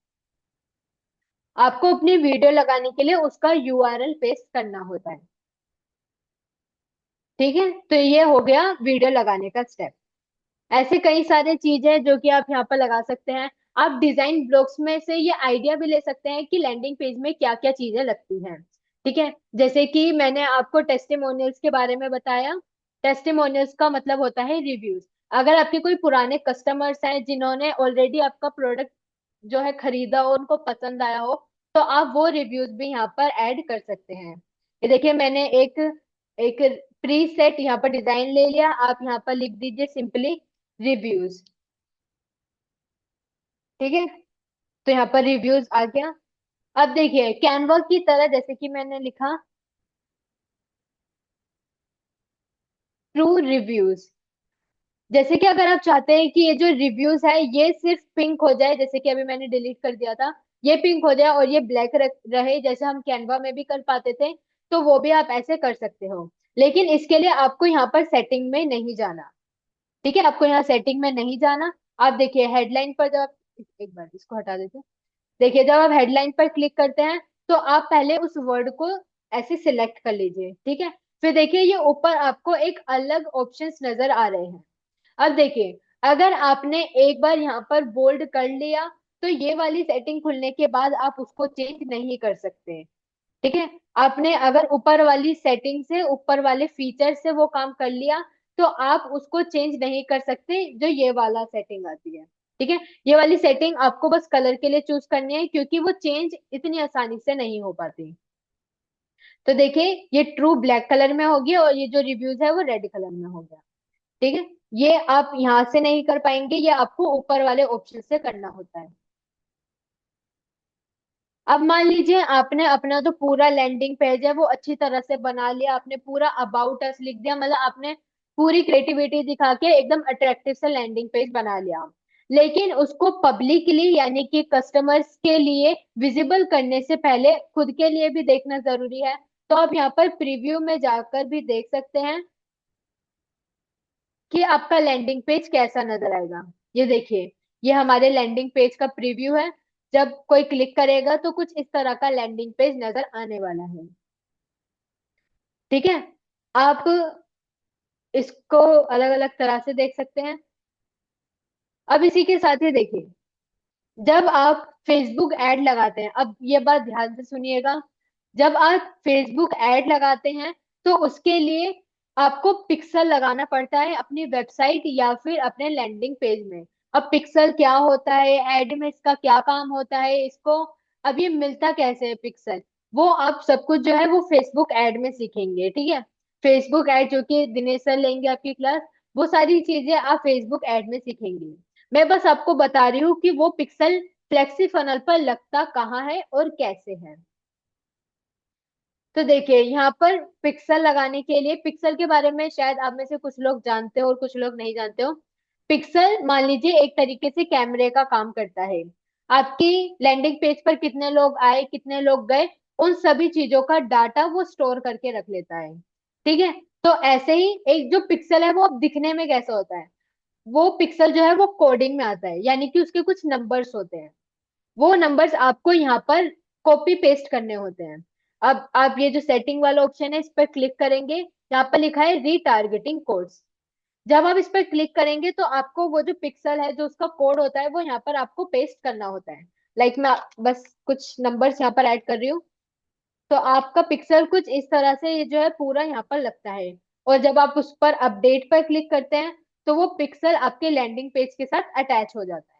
आपको अपनी वीडियो लगाने के लिए उसका यूआरएल पेस्ट करना होता है। ठीक है, तो ये हो गया वीडियो लगाने का स्टेप। ऐसे कई सारे चीजें जो कि आप यहाँ पर लगा सकते हैं। आप डिजाइन ब्लॉक्स में से ये आइडिया भी ले सकते हैं कि लैंडिंग पेज में क्या क्या चीजें लगती हैं। ठीक है, जैसे कि मैंने आपको टेस्टिमोनियल्स के बारे में बताया। टेस्टिमोनियल्स का मतलब होता है रिव्यूज। अगर आपके कोई पुराने कस्टमर्स हैं जिन्होंने ऑलरेडी आपका प्रोडक्ट जो है खरीदा और उनको पसंद आया हो, तो आप वो रिव्यूज भी यहाँ पर ऐड कर सकते हैं। ये देखिए, मैंने एक एक प्री सेट यहाँ पर डिजाइन ले लिया, आप यहाँ पर लिख दीजिए सिंपली रिव्यूज। ठीक है, तो यहाँ पर रिव्यूज आ गया। अब देखिए, कैनवा की तरह जैसे कि मैंने लिखा ट्रू रिव्यूज। जैसे कि अगर आप चाहते हैं कि ये जो रिव्यूज है ये सिर्फ पिंक हो जाए, जैसे कि अभी मैंने डिलीट कर दिया था, ये पिंक हो जाए और ये ब्लैक रहे जैसे हम कैनवा में भी कर पाते थे, तो वो भी आप ऐसे कर सकते हो। लेकिन इसके लिए आपको यहाँ पर सेटिंग में नहीं जाना। ठीक है, आपको यहाँ सेटिंग में नहीं जाना। आप देखिए हेडलाइन पर, जब एक बार इसको हटा देते हैं। देखिए, जब आप हेडलाइन पर क्लिक करते हैं तो आप पहले उस वर्ड को ऐसे सिलेक्ट कर लीजिए। ठीक है, फिर देखिए ये ऊपर आपको एक अलग ऑप्शंस नजर आ रहे हैं। अब देखिए, अगर आपने एक बार यहाँ पर बोल्ड कर लिया, तो ये वाली सेटिंग खुलने के बाद आप उसको चेंज नहीं कर सकते। ठीक है, आपने अगर ऊपर वाली सेटिंग से, ऊपर वाले फीचर से वो काम कर लिया, तो आप उसको चेंज नहीं कर सकते जो ये वाला सेटिंग आती है। ठीक है, ये वाली सेटिंग आपको बस कलर के लिए चूज करनी है, क्योंकि वो चेंज इतनी आसानी से नहीं हो पाती। तो देखिए, ये ट्रू ब्लैक कलर में हो गया और ये जो रिव्यूज है वो रेड कलर में हो गया। ठीक है, ये आप यहाँ से नहीं कर पाएंगे, ये आपको ऊपर वाले ऑप्शन से करना होता है। अब मान लीजिए आपने अपना जो पूरा लैंडिंग पेज है वो अच्छी तरह से बना लिया, आपने पूरा अबाउट अस लिख दिया, मतलब आपने पूरी क्रिएटिविटी दिखा के एकदम अट्रैक्टिव से लैंडिंग पेज बना लिया। लेकिन उसको पब्लिकली यानी कि कस्टमर्स के लिए विजिबल करने से पहले खुद के लिए भी देखना जरूरी है। तो आप यहाँ पर प्रीव्यू में जाकर भी देख सकते हैं कि आपका लैंडिंग पेज कैसा नजर आएगा। ये देखिए, ये हमारे लैंडिंग पेज का प्रीव्यू है। जब कोई क्लिक करेगा तो कुछ इस तरह का लैंडिंग पेज नजर आने वाला है। ठीक है, आप इसको अलग अलग तरह से देख सकते हैं। अब इसी के साथ ही देखिए, जब आप फेसबुक ऐड लगाते हैं, अब ये बात ध्यान से सुनिएगा, जब आप फेसबुक ऐड लगाते हैं तो उसके लिए आपको पिक्सल लगाना पड़ता है अपनी वेबसाइट या फिर अपने लैंडिंग पेज में। अब पिक्सल क्या होता है, ऐड में इसका क्या काम होता है, इसको अब ये मिलता कैसे है पिक्सल, वो आप सब कुछ जो है वो फेसबुक ऐड में सीखेंगे। ठीक है, फेसबुक ऐड जो कि दिनेश सर लेंगे आपकी क्लास, वो सारी चीजें आप फेसबुक ऐड में सीखेंगे। मैं बस आपको बता रही हूँ कि वो पिक्सल फ्लेक्सी फनल पर लगता कहाँ है और कैसे है। तो देखिए यहाँ पर पिक्सल लगाने के लिए, पिक्सल के बारे में शायद आप में से कुछ लोग जानते हो और कुछ लोग नहीं जानते हो। पिक्सल मान लीजिए एक तरीके से कैमरे का काम करता है। आपकी लैंडिंग पेज पर कितने लोग आए, कितने लोग गए, उन सभी चीजों का डाटा वो स्टोर करके रख लेता है। ठीक है। तो ऐसे ही एक जो पिक्सल है वो अब दिखने में कैसा होता है, वो पिक्सल जो है वो कोडिंग में आता है, यानी कि उसके कुछ नंबर्स होते हैं। वो नंबर्स आपको यहाँ पर कॉपी पेस्ट करने होते हैं। अब आप ये जो सेटिंग वाला ऑप्शन है इस पर क्लिक करेंगे, यहाँ पर लिखा है रीटारगेटिंग कोड्स। जब आप इस पर क्लिक करेंगे तो आपको वो जो पिक्सल है, जो उसका कोड होता है, वो यहाँ पर आपको पेस्ट करना होता है। लाइक मैं बस कुछ नंबर्स यहाँ पर ऐड कर रही हूँ। तो आपका पिक्सल कुछ इस तरह से ये जो है पूरा यहाँ पर लगता है। और जब आप उस पर अपडेट पर क्लिक करते हैं तो वो पिक्सल आपके लैंडिंग पेज के साथ अटैच हो जाता है।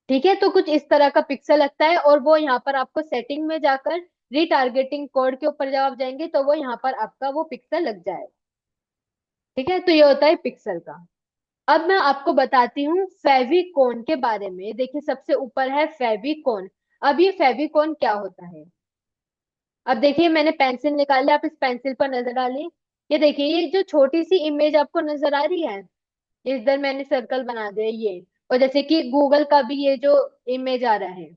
ठीक है। तो कुछ इस तरह का पिक्सल लगता है, और वो यहाँ पर आपको सेटिंग में जाकर रीटारगेटिंग कोड के ऊपर जब आप जाएंगे तो वो यहाँ पर आपका वो पिक्सल लग जाएगा। ठीक है। तो ये होता है पिक्सल का। अब मैं आपको बताती हूँ फेविकोन के बारे में। देखिए सबसे ऊपर है फेविकोन। अब ये फेविकोन क्या होता है। अब देखिए मैंने पेंसिल निकाली, आप इस पेंसिल पर नजर डालिए। ये देखिए ये जो छोटी सी इमेज आपको नजर आ रही है, इधर मैंने सर्कल बना दिया ये। और जैसे कि गूगल का भी ये जो इमेज आ रहा है,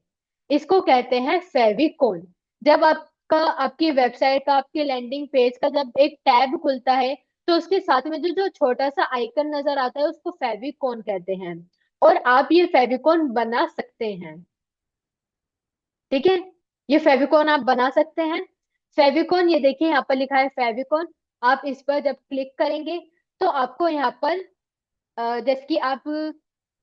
इसको कहते हैं फेविकोन। जब आपका आपकी वेबसाइट का, आपके लैंडिंग पेज का जब एक टैब खुलता है तो उसके साथ में जो जो छोटा सा आइकन नजर आता है उसको फेविकोन कहते हैं। और आप ये फेविकोन बना सकते हैं। ठीक है। ये फेविकोन आप बना सकते हैं। फेविकोन ये देखिए यहाँ पर लिखा है फेविकोन। आप इस पर जब क्लिक करेंगे तो आपको यहाँ पर जैसे कि आप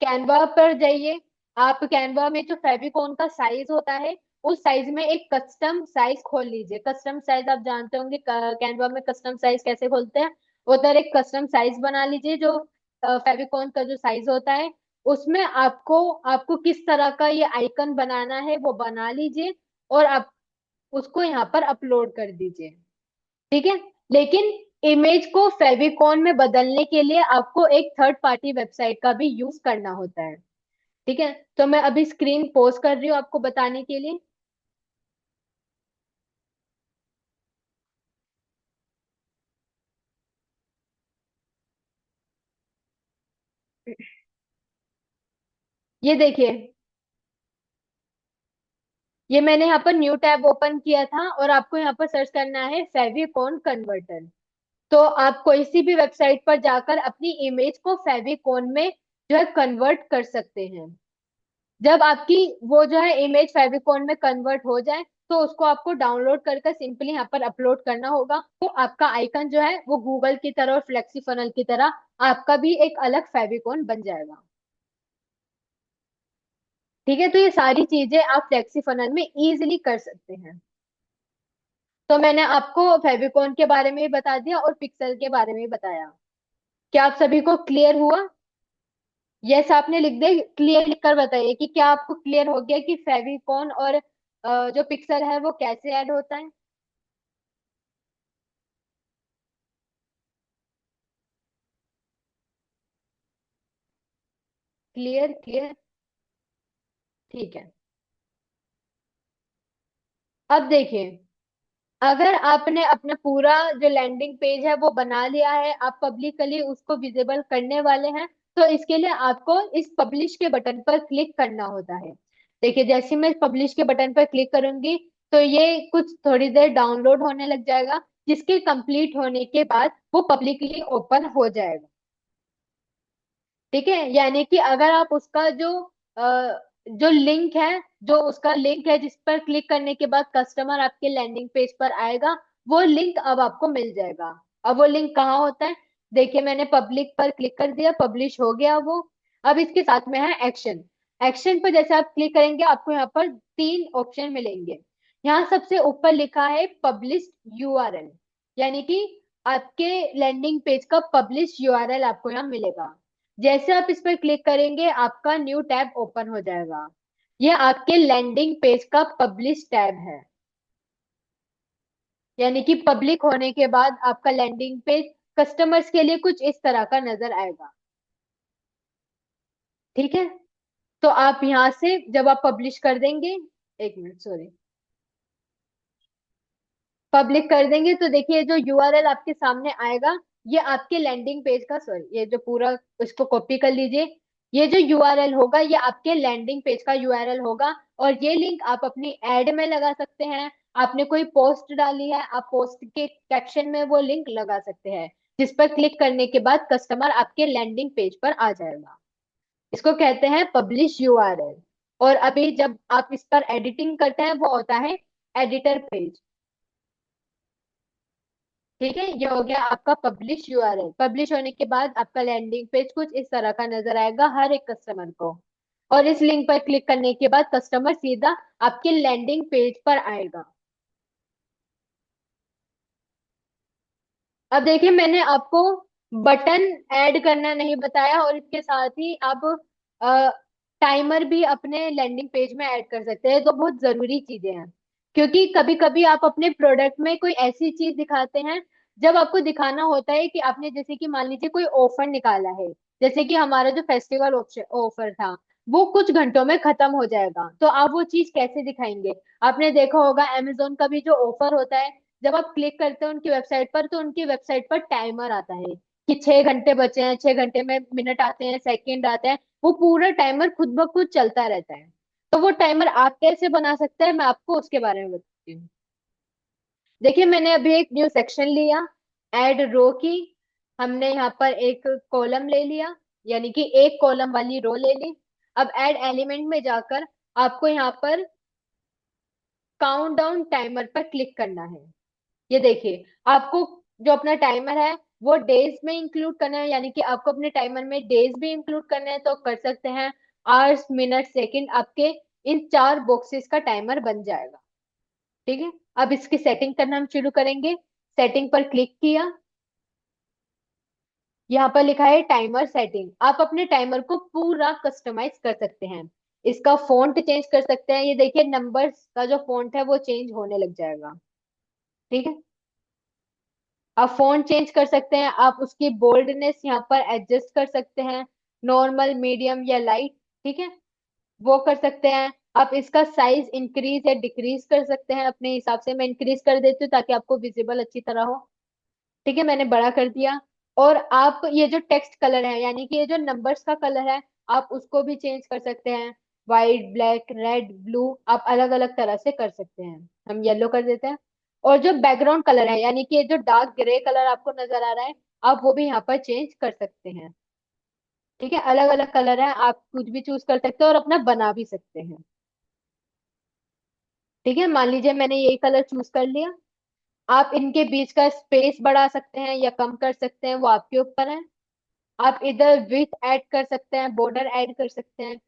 कैनवा पर जाइए। आप कैनवा में जो फेविकोन का साइज होता है उस साइज में एक कस्टम साइज खोल लीजिए। कस्टम साइज आप जानते होंगे, कैनवा में कस्टम साइज कैसे खोलते हैं। उधर एक कस्टम साइज बना लीजिए जो फेविकोन का जो साइज होता है उसमें आपको आपको किस तरह का ये आइकन बनाना है वो बना लीजिए, और आप उसको यहाँ पर अपलोड कर दीजिए। ठीक है। लेकिन इमेज को फेविकॉन में बदलने के लिए आपको एक थर्ड पार्टी वेबसाइट का भी यूज करना होता है। ठीक है। तो मैं अभी स्क्रीन पोस्ट कर रही हूँ आपको बताने के लिए। ये देखिए, ये मैंने यहाँ पर न्यू टैब ओपन किया था और आपको यहाँ पर सर्च करना है फेविकॉन कन्वर्टर। तो आप कोई सी भी वेबसाइट पर जाकर अपनी इमेज को फेविकॉन में जो है कन्वर्ट कर सकते हैं। जब आपकी वो जो है इमेज फेविकॉन में कन्वर्ट हो जाए तो उसको आपको डाउनलोड कर सिंपली यहाँ पर अपलोड करना होगा। तो आपका आइकन जो है वो गूगल की तरह और फ्लेक्सी फनल की तरह आपका भी एक अलग फेविकॉन बन जाएगा। ठीक है। तो ये सारी चीजें आप फ्लेक्सी फनल में इजीली कर सकते हैं। तो मैंने आपको फेविकॉन के बारे में भी बता दिया और पिक्सल के बारे में भी बताया। क्या आप सभी को क्लियर हुआ? यस आपने लिख दे, क्लियर लिख कर बताइए कि क्या आपको क्लियर हो गया कि फेविकॉन और जो पिक्सल है वो कैसे ऐड होता है। Clear clear. ठीक है। अब देखिए, अगर आपने अपना पूरा जो लैंडिंग पेज है वो बना लिया है, आप पब्लिकली उसको विजिबल करने वाले हैं, तो इसके लिए आपको इस पब्लिश के बटन पर क्लिक करना होता है। देखिए जैसे ही मैं पब्लिश के बटन पर क्लिक करूंगी तो ये कुछ थोड़ी देर डाउनलोड होने लग जाएगा, जिसके कंप्लीट होने के बाद वो पब्लिकली ओपन हो जाएगा। ठीक है। यानी कि अगर आप उसका जो लिंक है, जो उसका लिंक है जिस पर क्लिक करने के बाद कस्टमर आपके लैंडिंग पेज पर आएगा, वो लिंक अब आपको मिल जाएगा। अब वो लिंक कहाँ होता है, देखिए मैंने पब्लिक पर क्लिक कर दिया, पब्लिश हो गया वो। अब इसके साथ में है एक्शन। एक्शन पर जैसे आप क्लिक करेंगे आपको यहाँ पर तीन ऑप्शन मिलेंगे। यहाँ सबसे ऊपर लिखा है पब्लिश यूआरएल, यानी कि आपके लैंडिंग पेज का पब्लिश यूआरएल आपको यहाँ मिलेगा। जैसे आप इस पर क्लिक करेंगे आपका न्यू टैब ओपन हो जाएगा। ये आपके लैंडिंग पेज का पब्लिश टैब है, यानी कि पब्लिक होने के बाद आपका लैंडिंग पेज कस्टमर्स के लिए कुछ इस तरह का नजर आएगा। ठीक है। तो आप यहाँ से जब आप पब्लिश कर देंगे, एक मिनट सॉरी, पब्लिक कर देंगे तो देखिए जो यूआरएल आपके सामने आएगा, ये आपके लैंडिंग पेज का, सॉरी ये जो पूरा, इसको कॉपी कर लीजिए। ये जो यूआरएल होगा ये आपके लैंडिंग पेज का यूआरएल होगा, और ये लिंक आप अपनी एड में लगा सकते हैं। आपने कोई पोस्ट डाली है, आप पोस्ट के कैप्शन में वो लिंक लगा सकते हैं, जिस पर क्लिक करने के बाद कस्टमर आपके लैंडिंग पेज पर आ जाएगा। इसको कहते हैं पब्लिश यूआरएल। और अभी जब आप इस पर एडिटिंग करते हैं वो होता है एडिटर पेज। ठीक है, ये हो गया आपका पब्लिश यूआरएल। पब्लिश होने के बाद आपका लैंडिंग पेज कुछ इस तरह का नजर आएगा हर एक कस्टमर को। और इस लिंक पर क्लिक करने के बाद कस्टमर सीधा आपके लैंडिंग पेज पर आएगा। अब देखिए मैंने आपको बटन ऐड करना नहीं बताया, और इसके साथ ही आप टाइमर भी अपने लैंडिंग पेज में ऐड कर सकते हैं, तो बहुत जरूरी चीजें हैं। क्योंकि कभी कभी आप अपने प्रोडक्ट में कोई ऐसी चीज दिखाते हैं, जब आपको दिखाना होता है कि आपने, जैसे कि मान लीजिए कोई ऑफर निकाला है, जैसे कि हमारा जो फेस्टिवल ऑफर था वो कुछ घंटों में खत्म हो जाएगा, तो आप वो चीज कैसे दिखाएंगे। आपने देखा होगा अमेजोन का भी जो ऑफर होता है, जब आप क्लिक करते हैं उनकी वेबसाइट पर, तो उनकी वेबसाइट पर टाइमर आता है कि 6 घंटे बचे हैं, 6 घंटे में मिनट आते हैं, सेकंड आते हैं, वो पूरा टाइमर खुद ब खुद चलता रहता है। तो वो टाइमर आप कैसे बना सकते हैं, मैं आपको उसके बारे में बताती हूँ। देखिए मैंने अभी एक न्यू सेक्शन लिया, ऐड रो की। हमने यहाँ पर एक कॉलम ले लिया, यानी कि एक कॉलम वाली रो ले ली। अब ऐड एलिमेंट में जाकर आपको यहाँ पर काउंट डाउन टाइमर पर क्लिक करना है। ये देखिए, आपको जो अपना टाइमर है वो डेज में इंक्लूड करना है, यानी कि आपको अपने टाइमर में डेज भी इंक्लूड करना है तो कर सकते हैं। आवर्स, मिनट, सेकंड, आपके इन चार बॉक्सेस का टाइमर बन जाएगा। ठीक है, अब इसकी सेटिंग करना हम शुरू करेंगे। सेटिंग पर क्लिक किया, यहाँ पर लिखा है टाइमर सेटिंग। आप अपने टाइमर को पूरा कस्टमाइज कर सकते हैं। इसका फॉन्ट चेंज कर सकते हैं, ये देखिए नंबर्स का जो फॉन्ट है वो चेंज होने लग जाएगा। ठीक है, आप फॉन्ट चेंज कर सकते हैं, आप उसकी बोल्डनेस यहाँ पर एडजस्ट कर सकते हैं, नॉर्मल, मीडियम या लाइट। ठीक है, वो कर सकते हैं। आप इसका साइज इंक्रीज या डिक्रीज कर सकते हैं अपने हिसाब से। मैं इंक्रीज कर देती हूँ ताकि आपको विजिबल अच्छी तरह हो। ठीक है, मैंने बड़ा कर दिया। और आप ये जो टेक्स्ट कलर है, यानी कि ये जो नंबर्स का कलर है, आप उसको भी चेंज कर सकते हैं। व्हाइट, ब्लैक, रेड, ब्लू, आप अलग अलग तरह से कर सकते हैं। हम येलो कर देते हैं। और जो बैकग्राउंड कलर है, यानी कि ये जो डार्क ग्रे कलर आपको नजर आ रहा है, आप वो भी यहाँ पर चेंज कर सकते हैं। ठीक है, अलग अलग कलर है, आप कुछ भी चूज कर सकते हैं और अपना बना भी सकते हैं। ठीक है, मान लीजिए मैंने यही कलर चूज कर लिया। आप इनके बीच का स्पेस बढ़ा सकते हैं या कम कर सकते हैं, वो आपके ऊपर है। आप इधर विथ ऐड कर सकते हैं, बॉर्डर ऐड कर सकते हैं,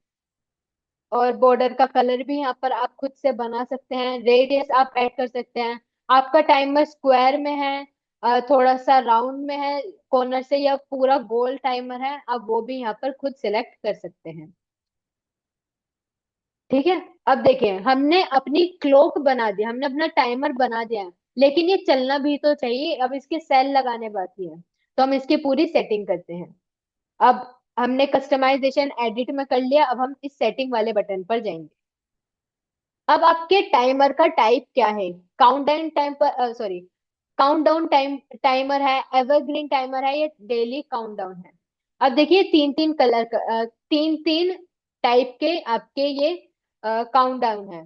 और बॉर्डर का कलर भी यहाँ पर आप खुद से बना सकते हैं। रेडियस आप ऐड कर सकते हैं। आपका टाइमर स्क्वायर में है, थोड़ा सा राउंड में है कॉर्नर से, या पूरा गोल टाइमर है, आप वो भी यहाँ पर खुद सिलेक्ट कर सकते हैं। ठीक है, अब देखिए हमने अपनी क्लॉक बना दिया, हमने अपना टाइमर बना दिया है, लेकिन ये चलना भी तो चाहिए। अब इसके सेल लगाने बाकी है, तो हम इसकी पूरी सेटिंग करते हैं। अब हमने कस्टमाइजेशन एडिट में कर लिया, अब हम इस सेटिंग वाले बटन पर जाएंगे। अब आपके टाइमर का टाइप क्या है, काउंटडाउन टाइम पर, सॉरी, काउंटडाउन टाइमर है, एवरग्रीन टाइमर है, या डेली काउंटडाउन है। अब देखिए तीन तीन कलर का, तीन तीन टाइप के आपके ये काउंटडाउन है।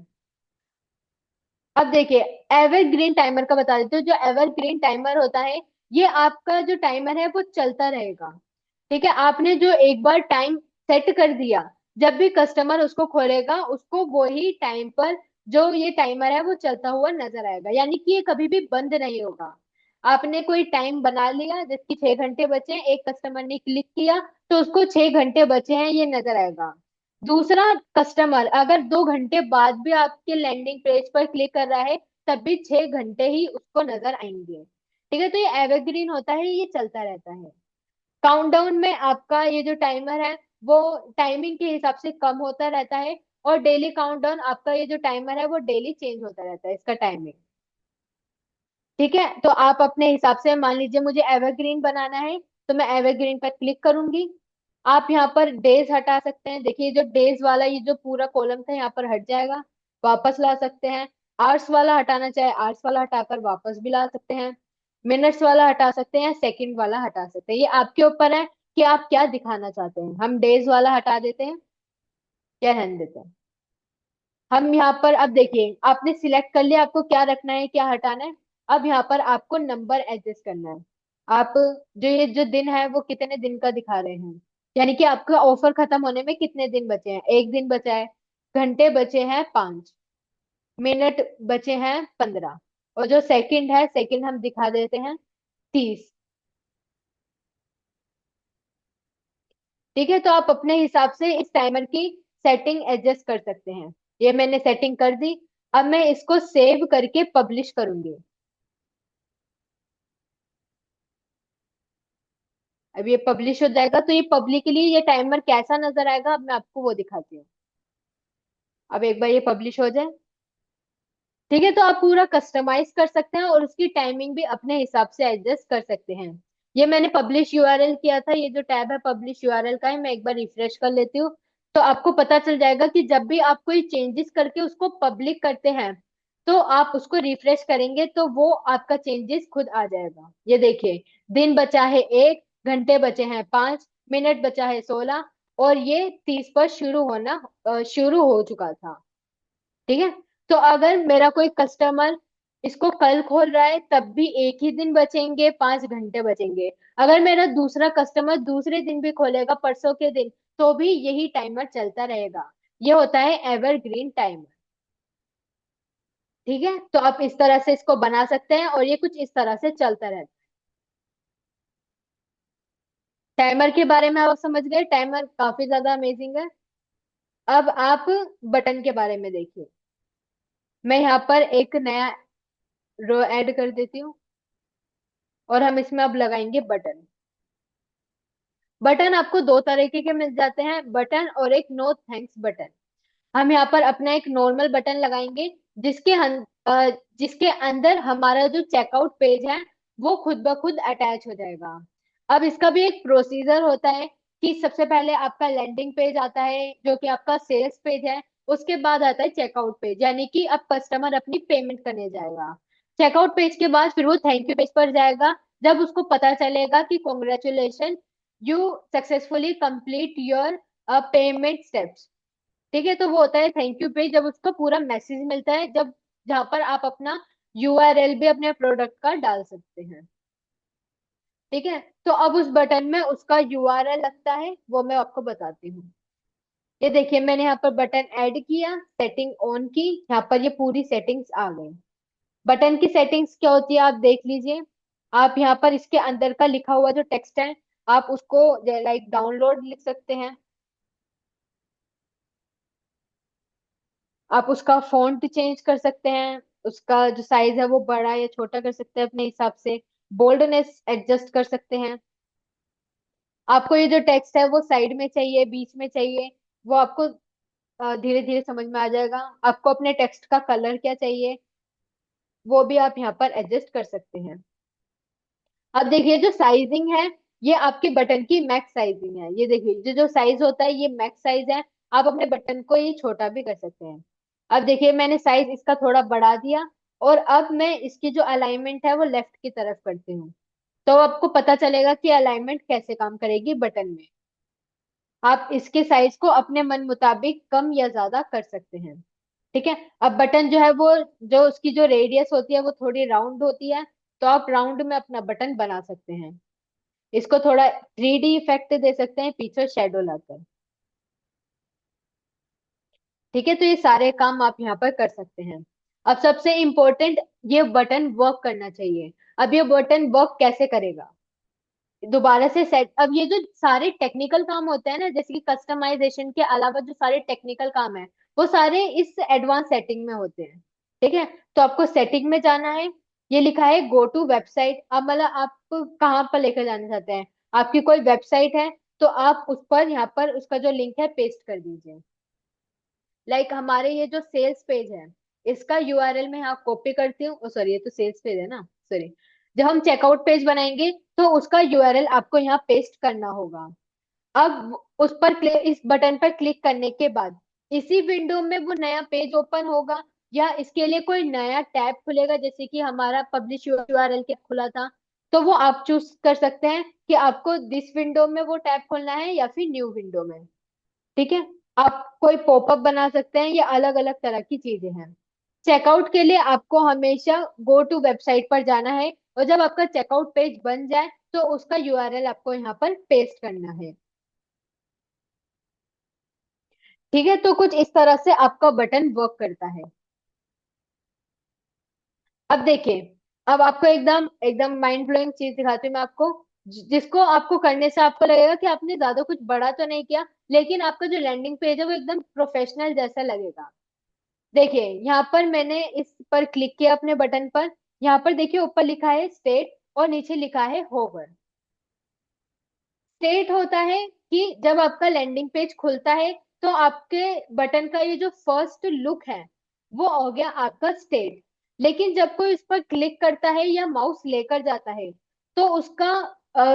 अब देखिए, एवरग्रीन टाइमर का बता देते हो। जो एवरग्रीन टाइमर होता है, ये आपका जो टाइमर है वो चलता रहेगा। ठीक है, आपने जो एक बार टाइम सेट कर दिया, जब भी कस्टमर उसको खोलेगा उसको वही टाइम पर जो ये टाइमर है वो चलता हुआ नजर आएगा, यानी कि ये कभी भी बंद नहीं होगा। आपने कोई टाइम बना लिया जिसकी 6 घंटे बचे हैं, एक कस्टमर ने क्लिक किया तो उसको 6 घंटे बचे हैं ये नजर आएगा। दूसरा, कस्टमर अगर 2 घंटे बाद भी आपके लैंडिंग पेज पर क्लिक कर रहा है, तब भी 6 घंटे ही उसको नजर आएंगे। ठीक है, तो ये एवरग्रीन होता है, ये चलता रहता है। काउंटडाउन में आपका ये जो टाइमर है वो टाइमिंग के हिसाब से कम होता रहता है। और डेली काउंटडाउन, आपका ये जो टाइमर है वो डेली चेंज होता रहता है इसका टाइमिंग। ठीक है, तो आप अपने हिसाब से, मान लीजिए मुझे एवरग्रीन बनाना है, तो मैं एवरग्रीन पर क्लिक करूंगी। आप यहाँ पर डेज हटा सकते हैं, देखिए जो डेज वाला ये जो पूरा कॉलम था यहाँ पर हट जाएगा, वापस ला सकते हैं। आवर्स वाला हटाना चाहे आवर्स वाला हटाकर वापस भी ला सकते हैं। मिनट्स वाला हटा सकते हैं या सेकंड वाला हटा सकते हैं, ये आपके ऊपर है कि आप क्या दिखाना चाहते हैं। हम डेज वाला हटा देते हैं या रहने देते हैं। हम यहाँ पर अब देखिए आपने सिलेक्ट कर लिया आपको क्या रखना है क्या हटाना है। अब यहाँ पर आपको नंबर एडजस्ट करना है। आप जो ये जो दिन है वो कितने दिन का दिखा रहे हैं, यानी कि आपका ऑफर खत्म होने में कितने दिन बचे हैं, एक दिन बचा है। घंटे बचे हैं 5, मिनट बचे हैं 15, और जो सेकंड है सेकंड हम दिखा देते हैं 30। ठीक है, तो आप अपने हिसाब से इस टाइमर की सेटिंग एडजस्ट कर सकते हैं। ये मैंने सेटिंग कर दी। अब मैं इसको सेव करके पब्लिश करूंगी। अब ये पब्लिश हो जाएगा तो ये पब्लिकली ये टाइमर कैसा नजर आएगा अब मैं आपको वो दिखाती हूँ। अब एक बार ये पब्लिश हो जाए, ठीक है, तो आप पूरा कस्टमाइज कर सकते हैं और उसकी टाइमिंग भी अपने हिसाब से एडजस्ट कर सकते हैं। ये मैंने पब्लिश यूआरएल किया था, ये जो टैब है पब्लिश यूआरएल का है, मैं एक बार रिफ्रेश कर लेती हूँ। तो आपको पता चल जाएगा कि जब भी आप कोई चेंजेस करके उसको पब्लिक करते हैं तो आप उसको रिफ्रेश करेंगे तो वो आपका चेंजेस खुद आ जाएगा। ये देखिए, दिन बचा है 1, घंटे बचे हैं 5, मिनट बचा है 16, और ये 30 पर शुरू होना शुरू हो चुका था। ठीक है, तो अगर मेरा कोई कस्टमर इसको कल खोल रहा है तब भी एक ही दिन बचेंगे, 5 घंटे बचेंगे। अगर मेरा दूसरा कस्टमर दूसरे दिन भी खोलेगा, परसों के दिन, तो भी यही टाइमर चलता रहेगा। ये होता है एवरग्रीन टाइमर। ठीक है, तो आप इस तरह से इसको बना सकते हैं और ये कुछ इस तरह से चलता रहता है। टाइमर के बारे में आप समझ गए, टाइमर काफी ज्यादा अमेजिंग है। अब आप बटन के बारे में देखिए। मैं यहाँ पर एक नया रो ऐड कर देती हूँ और हम इसमें अब लगाएंगे बटन। बटन आपको दो तरीके के मिल जाते हैं, बटन और एक नो थैंक्स बटन। हम यहाँ पर अपना एक नॉर्मल बटन लगाएंगे जिसके अंदर हमारा जो चेकआउट पेज है वो खुद ब खुद अटैच हो जाएगा। अब इसका भी एक प्रोसीजर होता है कि सबसे पहले आपका लैंडिंग पेज आता है जो कि आपका सेल्स पेज है। उसके बाद आता है चेकआउट पेज, यानी कि अब कस्टमर अपनी पेमेंट करने जाएगा। चेकआउट पेज के बाद फिर वो थैंक यू पेज पर जाएगा, जब उसको पता चलेगा कि congratulation, you successfully complete your payment steps. ठीक है, तो वो होता है थैंक यू पेज, जब उसको पूरा मैसेज मिलता है, जब जहां पर आप अपना यूआरएल भी अपने प्रोडक्ट का डाल सकते हैं। ठीक है, तो अब उस बटन में उसका यूआरएल लगता है, वो मैं आपको बताती हूँ। ये देखिए मैंने यहाँ पर बटन ऐड किया, सेटिंग ऑन की, यहाँ पर ये पूरी सेटिंग्स आ गई। बटन की सेटिंग्स क्या होती है आप देख लीजिए। आप यहाँ पर इसके अंदर का लिखा हुआ जो टेक्स्ट है आप उसको लाइक डाउनलोड लिख सकते हैं। आप उसका फॉन्ट चेंज कर सकते हैं, उसका जो साइज है वो बड़ा या छोटा कर सकते हैं अपने हिसाब से। बोल्डनेस एडजस्ट कर सकते हैं। आपको ये जो टेक्स्ट है वो साइड में चाहिए, बीच में चाहिए, वो आपको धीरे धीरे समझ में आ जाएगा। आपको अपने टेक्स्ट का कलर क्या चाहिए वो भी आप यहाँ पर एडजस्ट कर सकते हैं। अब देखिए जो साइजिंग है ये आपके बटन की मैक्स साइजिंग है। ये देखिए जो जो साइज होता है ये मैक्स साइज है। आप अपने बटन को ये छोटा भी कर सकते हैं। अब देखिए मैंने साइज इसका थोड़ा बढ़ा दिया, और अब मैं इसकी जो अलाइनमेंट है वो लेफ्ट की तरफ करती हूँ। तो आपको पता चलेगा कि अलाइनमेंट कैसे काम करेगी बटन में। आप इसके साइज को अपने मन मुताबिक कम या ज्यादा कर सकते हैं। ठीक है, अब बटन जो है वो जो उसकी जो रेडियस होती है वो थोड़ी राउंड होती है, तो आप राउंड में अपना बटन बना सकते हैं। इसको थोड़ा 3D इफेक्ट दे सकते हैं पीछे शेडो लाकर। ठीक है, तो ये सारे काम आप यहाँ पर कर सकते हैं। अब सबसे इम्पोर्टेंट, ये बटन वर्क करना चाहिए। अब ये बटन वर्क कैसे करेगा, दोबारा से सेट। अब ये जो सारे टेक्निकल काम होते हैं ना, जैसे कि कस्टमाइजेशन के अलावा जो सारे टेक्निकल काम है वो सारे इस एडवांस सेटिंग में होते हैं। ठीक है, तो आपको सेटिंग में जाना है। ये लिखा है गो टू वेबसाइट। अब मतलब आप कहाँ पर लेकर जाना चाहते हैं, आपकी कोई वेबसाइट है तो आप उस पर यहाँ पर उसका जो लिंक है पेस्ट कर दीजिए। लाइक हमारे ये जो सेल्स पेज है इसका यूआरएल मैं यहाँ कॉपी करती हूँ, सॉरी ये तो सेल्स पेज है ना, सॉरी। जब हम चेकआउट पेज बनाएंगे तो उसका यूआरएल आपको यहाँ पेस्ट करना होगा। अब उस पर इस बटन पर क्लिक करने के बाद इसी विंडो में वो नया पेज ओपन होगा, या इसके लिए कोई नया टैब खुलेगा, जैसे कि हमारा पब्लिश यूआरएल के खुला था। तो वो आप चूज कर सकते हैं कि आपको दिस विंडो में वो टैब खोलना है या फिर न्यू विंडो में। ठीक है। आप कोई पॉपअप बना सकते हैं, ये अलग अलग तरह की चीजें हैं। चेकआउट के लिए आपको हमेशा गो टू वेबसाइट पर जाना है, और जब आपका चेकआउट पेज बन जाए तो उसका यूआरएल आपको यहाँ पर पेस्ट करना है। ठीक है, तो कुछ इस तरह से आपका बटन वर्क करता है। अब देखिए, अब आपको एकदम एकदम माइंड ब्लोइंग चीज दिखाती हूँ मैं आपको, जिसको आपको करने से आपको लगेगा कि आपने ज्यादा कुछ बड़ा तो नहीं किया, लेकिन आपका जो लैंडिंग पेज है वो एकदम प्रोफेशनल जैसा लगेगा। देखिए, यहाँ पर मैंने इस पर क्लिक किया अपने बटन पर। यहाँ पर देखिए, ऊपर लिखा है स्टेट और नीचे लिखा है होवर। स्टेट होता है कि जब आपका लैंडिंग पेज खुलता है तो आपके बटन का ये जो फर्स्ट लुक है वो हो गया आपका स्टेट। लेकिन जब कोई उस पर क्लिक करता है या माउस लेकर जाता है तो उसका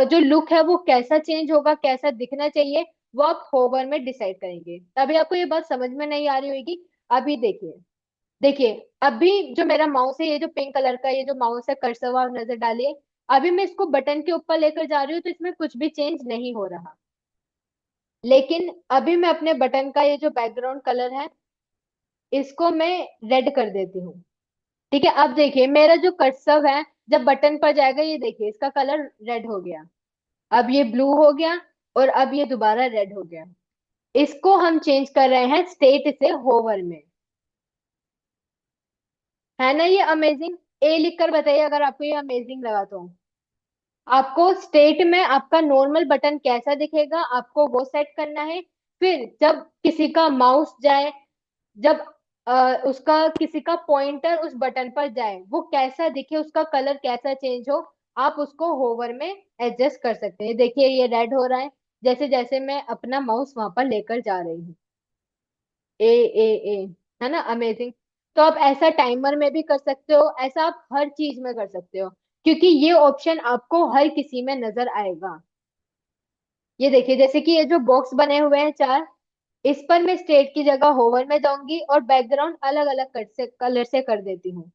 जो लुक है वो कैसा चेंज होगा, कैसा दिखना चाहिए, वो आप होवर में डिसाइड करेंगे। अभी आपको ये बात समझ में नहीं आ रही होगी। अभी देखिए, देखिए, अभी जो मेरा माउस है, ये जो पिंक कलर का ये जो माउस है, कर्सर आप नजर डालिए। अभी मैं इसको बटन के ऊपर लेकर जा रही हूँ तो इसमें कुछ भी चेंज नहीं हो रहा। लेकिन अभी मैं अपने बटन का ये जो बैकग्राउंड कलर है इसको मैं रेड कर देती हूँ। ठीक है, अब देखिए मेरा जो कर्सर है जब बटन पर जाएगा, ये देखिए इसका कलर रेड हो गया, अब ये ब्लू हो गया, और अब ये दोबारा रेड हो गया। इसको हम चेंज कर रहे हैं स्टेट से होवर में। है ना ये अमेजिंग? ए लिख कर बताइए अगर आपको ये अमेजिंग लगा तो। आपको स्टेट में आपका नॉर्मल बटन कैसा दिखेगा आपको वो सेट करना है। फिर जब किसी का माउस जाए, जब उसका किसी का पॉइंटर उस बटन पर जाए वो कैसा दिखे, उसका कलर कैसा चेंज हो, आप उसको होवर में एडजस्ट कर सकते हैं। देखिए ये रेड हो रहा है जैसे जैसे मैं अपना माउस वहां पर लेकर जा रही हूँ। ए ए ए, है ना अमेजिंग? तो आप ऐसा टाइमर में भी कर सकते हो, ऐसा आप हर चीज में कर सकते हो, क्योंकि ये ऑप्शन आपको हर किसी में नजर आएगा। ये देखिए, जैसे कि ये जो बॉक्स बने हुए हैं चार, इस पर मैं स्टेट की जगह होवर में जाऊंगी और बैकग्राउंड अलग अलग कलर से कर देती हूँ।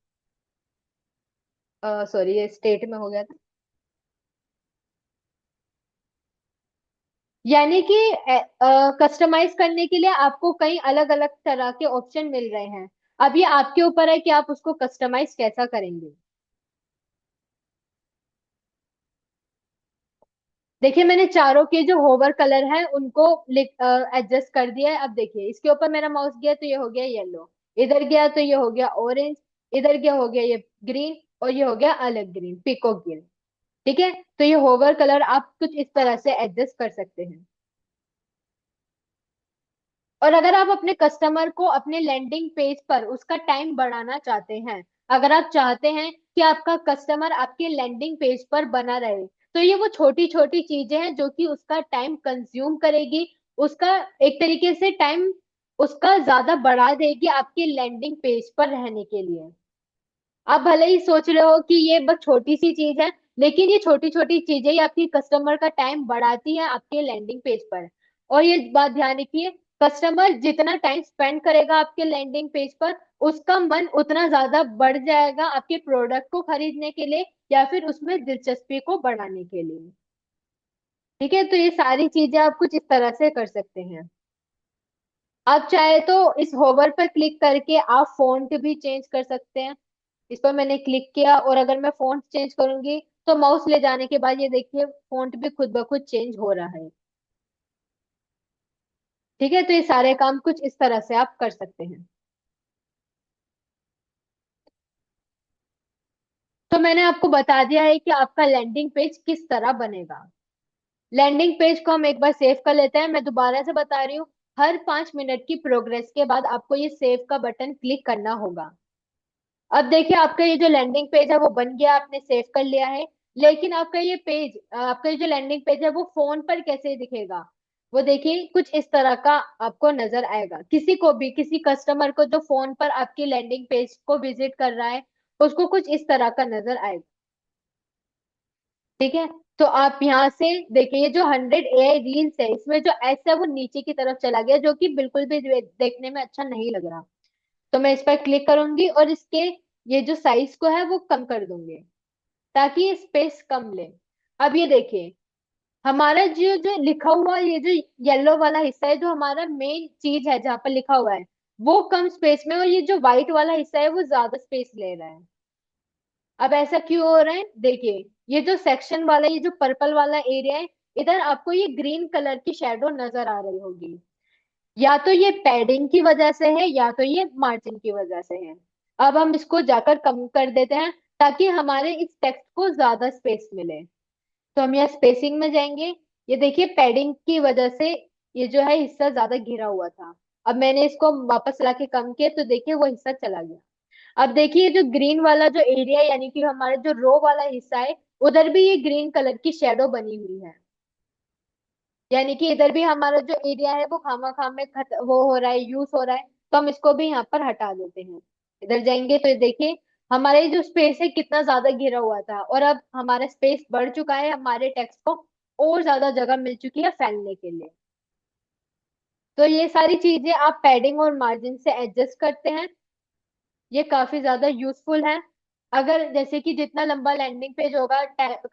सॉरी, ये स्टेट में हो गया था। यानी कि कस्टमाइज करने के लिए आपको कई अलग अलग तरह के ऑप्शन मिल रहे हैं। अब ये आपके ऊपर है कि आप उसको कस्टमाइज कैसा करेंगे। देखिए, मैंने चारों के जो होवर कलर है उनको एडजस्ट कर दिया है। अब देखिए, इसके ऊपर मेरा माउस गया तो ये हो गया येलो, इधर गया तो ये हो गया ऑरेंज, इधर गया हो गया ये ग्रीन, और ये हो गया अलग ग्रीन, पीकॉक ग्रीन। ठीक है, तो ये होवर कलर आप कुछ इस तरह से एडजस्ट कर सकते हैं। और अगर आप अपने कस्टमर को अपने लैंडिंग पेज पर उसका टाइम बढ़ाना चाहते हैं, अगर आप चाहते हैं कि आपका कस्टमर आपके लैंडिंग पेज पर बना रहे, तो ये वो छोटी छोटी चीजें हैं जो कि उसका टाइम कंज्यूम करेगी, उसका एक तरीके से टाइम उसका ज्यादा बढ़ा देगी आपके लैंडिंग पेज पर रहने के लिए। आप भले ही सोच रहे हो कि ये बस छोटी सी चीज है, लेकिन ये छोटी छोटी चीजें ही आपकी कस्टमर का टाइम बढ़ाती है आपके लैंडिंग पेज पर। और ये बात ध्यान रखिए, कस्टमर जितना टाइम स्पेंड करेगा आपके लैंडिंग पेज पर, उसका मन उतना ज्यादा बढ़ जाएगा आपके प्रोडक्ट को खरीदने के लिए या फिर उसमें दिलचस्पी को बढ़ाने के लिए। ठीक है, तो ये सारी चीजें आप कुछ इस तरह से कर सकते हैं। आप चाहे तो इस होवर पर क्लिक करके आप फॉन्ट भी चेंज कर सकते हैं। इस पर मैंने क्लिक किया और अगर मैं फॉन्ट चेंज करूंगी तो माउस ले जाने के बाद ये देखिए फॉन्ट भी खुद ब खुद चेंज हो रहा है। ठीक है, तो ये सारे काम कुछ इस तरह से आप कर सकते हैं। तो मैंने आपको बता दिया है कि आपका लैंडिंग पेज किस तरह बनेगा। लैंडिंग पेज को हम एक बार सेव कर लेते हैं। मैं दोबारा से बता रही हूँ, हर 5 मिनट की प्रोग्रेस के बाद आपको ये सेव का बटन क्लिक करना होगा। अब देखिए, आपका ये जो लैंडिंग पेज है वो बन गया, आपने सेव कर लिया है। लेकिन आपका ये पेज, आपका ये जो लैंडिंग पेज है वो फोन पर कैसे दिखेगा? वो देखिए कुछ इस तरह का आपको नजर आएगा। किसी को भी, किसी कस्टमर को जो फोन पर आपकी लैंडिंग पेज को विजिट कर रहा है, उसको कुछ इस तरह का नजर आएगा। ठीक है। तो आप यहाँ से देखिए, ये जो 100 AI रील्स है, इसमें जो एस है वो नीचे की तरफ चला गया, जो कि बिल्कुल भी देखने में अच्छा नहीं लग रहा। तो मैं इस पर क्लिक करूंगी और इसके ये जो साइज को है वो कम कर दूंगी, ताकि ये स्पेस कम ले। अब ये देखिए, हमारा जो जो लिखा हुआ ये जो येलो वाला हिस्सा है, जो हमारा मेन चीज है जहाँ पर लिखा हुआ है, वो कम स्पेस में, और ये जो व्हाइट वाला हिस्सा है वो ज्यादा स्पेस ले रहा है। अब ऐसा क्यों हो रहा है, देखिए, ये जो सेक्शन वाला, ये जो पर्पल वाला एरिया है, इधर आपको ये ग्रीन कलर की शेडो नजर आ रही होगी। या तो ये पैडिंग की वजह से है, या तो ये मार्जिन की वजह से है। अब हम इसको जाकर कम कर देते हैं, ताकि हमारे इस टेक्स्ट को ज्यादा स्पेस मिले। तो हम यहाँ स्पेसिंग में जाएंगे। ये देखिए, पैडिंग की वजह से ये जो है हिस्सा ज्यादा घिरा हुआ था। अब मैंने इसको वापस ला के कम किया, तो देखिए वो हिस्सा चला गया। अब देखिए, जो ग्रीन वाला जो एरिया, यानी कि हमारा जो रो वाला हिस्सा है, उधर भी ये ग्रीन कलर की शेडो बनी हुई है। यानी कि इधर भी हमारा जो एरिया है वो खामा खाम में वो हो रहा है, यूज हो रहा है। तो हम इसको भी यहाँ पर हटा देते हैं। इधर जाएंगे तो ये देखिए, हमारा ये जो स्पेस है कितना ज्यादा घिरा हुआ था, और अब हमारा स्पेस बढ़ चुका है, हमारे टेक्स्ट को और ज्यादा जगह मिल चुकी है फैलने के लिए। तो ये सारी चीजें आप पैडिंग और मार्जिन से एडजस्ट करते हैं। ये काफी ज्यादा यूजफुल है। अगर जैसे कि जितना लंबा लैंडिंग पेज होगा,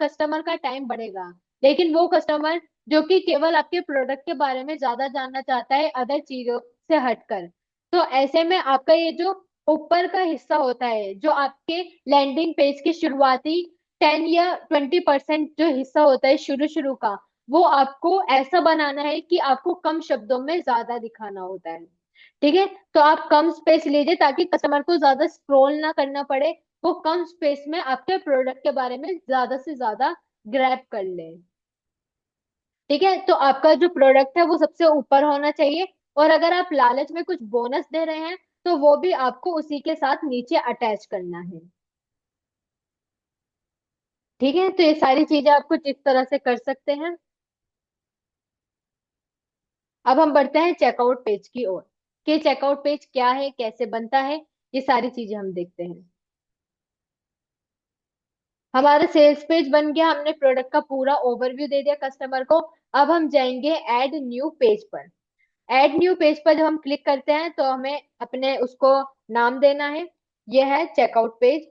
कस्टमर का टाइम बढ़ेगा। लेकिन वो कस्टमर जो कि केवल आपके प्रोडक्ट के बारे में ज्यादा जानना चाहता है, अदर चीजों से हटकर, तो ऐसे में आपका ये जो ऊपर का हिस्सा होता है, जो आपके लैंडिंग पेज की शुरुआती 10 या 20% जो हिस्सा होता है शुरू शुरू का, वो आपको ऐसा बनाना है कि आपको कम शब्दों में ज्यादा दिखाना होता है। ठीक है। तो आप कम स्पेस लीजिए, ताकि कस्टमर को ज्यादा स्क्रॉल ना करना पड़े। वो कम स्पेस में आपके प्रोडक्ट के बारे में ज्यादा से ज्यादा ग्रैब कर ले। ठीक है। तो आपका जो प्रोडक्ट है वो सबसे ऊपर होना चाहिए, और अगर आप लालच में कुछ बोनस दे रहे हैं, तो वो भी आपको उसी के साथ नीचे अटैच करना है। ठीक है। तो ये सारी चीजें आप कुछ इस तरह से कर सकते हैं। अब हम बढ़ते हैं चेकआउट पेज की ओर, कि चेकआउट पेज क्या है, कैसे बनता है, ये सारी चीजें हम देखते हैं। हमारा सेल्स पेज बन गया, हमने प्रोडक्ट का पूरा ओवरव्यू दे दिया कस्टमर को। अब हम जाएंगे ऐड न्यू पेज पर। ऐड न्यू पेज पर जब हम क्लिक करते हैं, तो हमें अपने उसको नाम देना है। यह है चेकआउट पेज,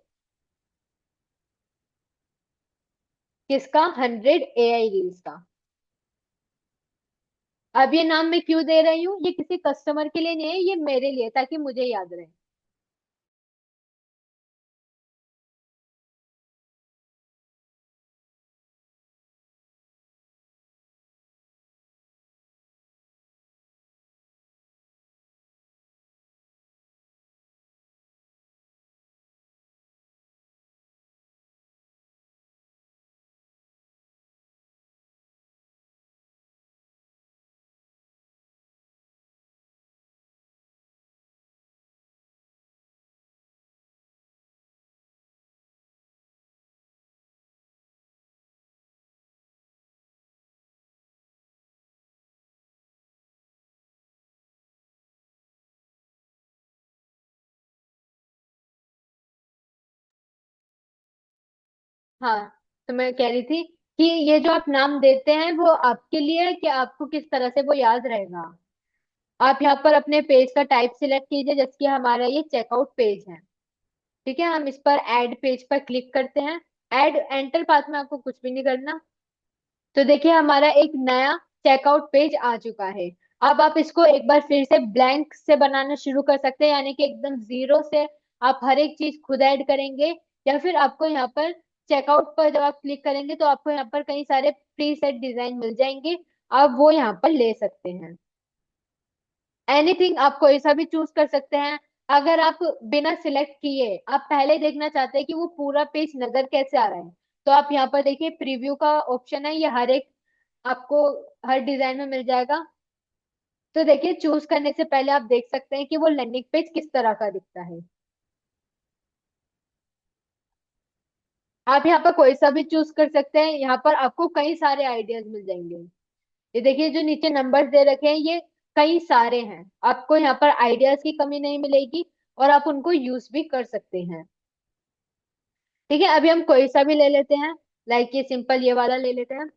किसका? 100 AI रील्स का। अब ये नाम मैं क्यों दे रही हूँ, ये किसी कस्टमर के लिए नहीं है, ये मेरे लिए, ताकि मुझे याद रहे। हाँ, तो मैं कह रही थी कि ये जो आप नाम देते हैं वो आपके लिए है, कि आपको किस तरह से वो याद रहेगा। आप यहाँ पर अपने पेज का टाइप सिलेक्ट कीजिए, जैसे कि हमारा ये चेकआउट पेज है। ठीक है। हम इस पर ऐड पेज पर क्लिक करते हैं। ऐड एंटर पाथ में आपको कुछ भी नहीं करना। तो देखिए, हमारा एक नया चेकआउट पेज आ चुका है। अब आप इसको एक बार फिर से ब्लैंक से बनाना शुरू कर सकते हैं, यानी कि एकदम जीरो से आप हर एक चीज खुद ऐड करेंगे। या फिर आपको यहाँ पर चेकआउट पर जब आप क्लिक करेंगे, तो आपको यहाँ पर कई सारे प्री सेट डिजाइन मिल जाएंगे। आप वो यहाँ पर ले सकते हैं। एनीथिंग आप कोई सा भी चूज कर सकते हैं। अगर आप बिना सिलेक्ट किए आप पहले देखना चाहते हैं कि वो पूरा पेज नजर कैसे आ रहा है, तो आप यहाँ पर देखिए, प्रीव्यू का ऑप्शन है, ये हर एक आपको हर डिजाइन में मिल जाएगा। तो देखिए, चूज करने से पहले आप देख सकते हैं कि वो लैंडिंग पेज किस तरह का दिखता है। आप यहाँ पर कोई सा भी चूज कर सकते हैं, यहाँ पर आपको कई सारे आइडियाज मिल जाएंगे। ये देखिए, जो नीचे नंबर्स दे रखे हैं, ये कई सारे हैं। आपको यहाँ पर आइडियाज की कमी नहीं मिलेगी, और आप उनको यूज भी कर सकते हैं। ठीक है। अभी हम कोई सा भी ले लेते हैं। लाइक ये सिंपल ये वाला ले लेते हैं।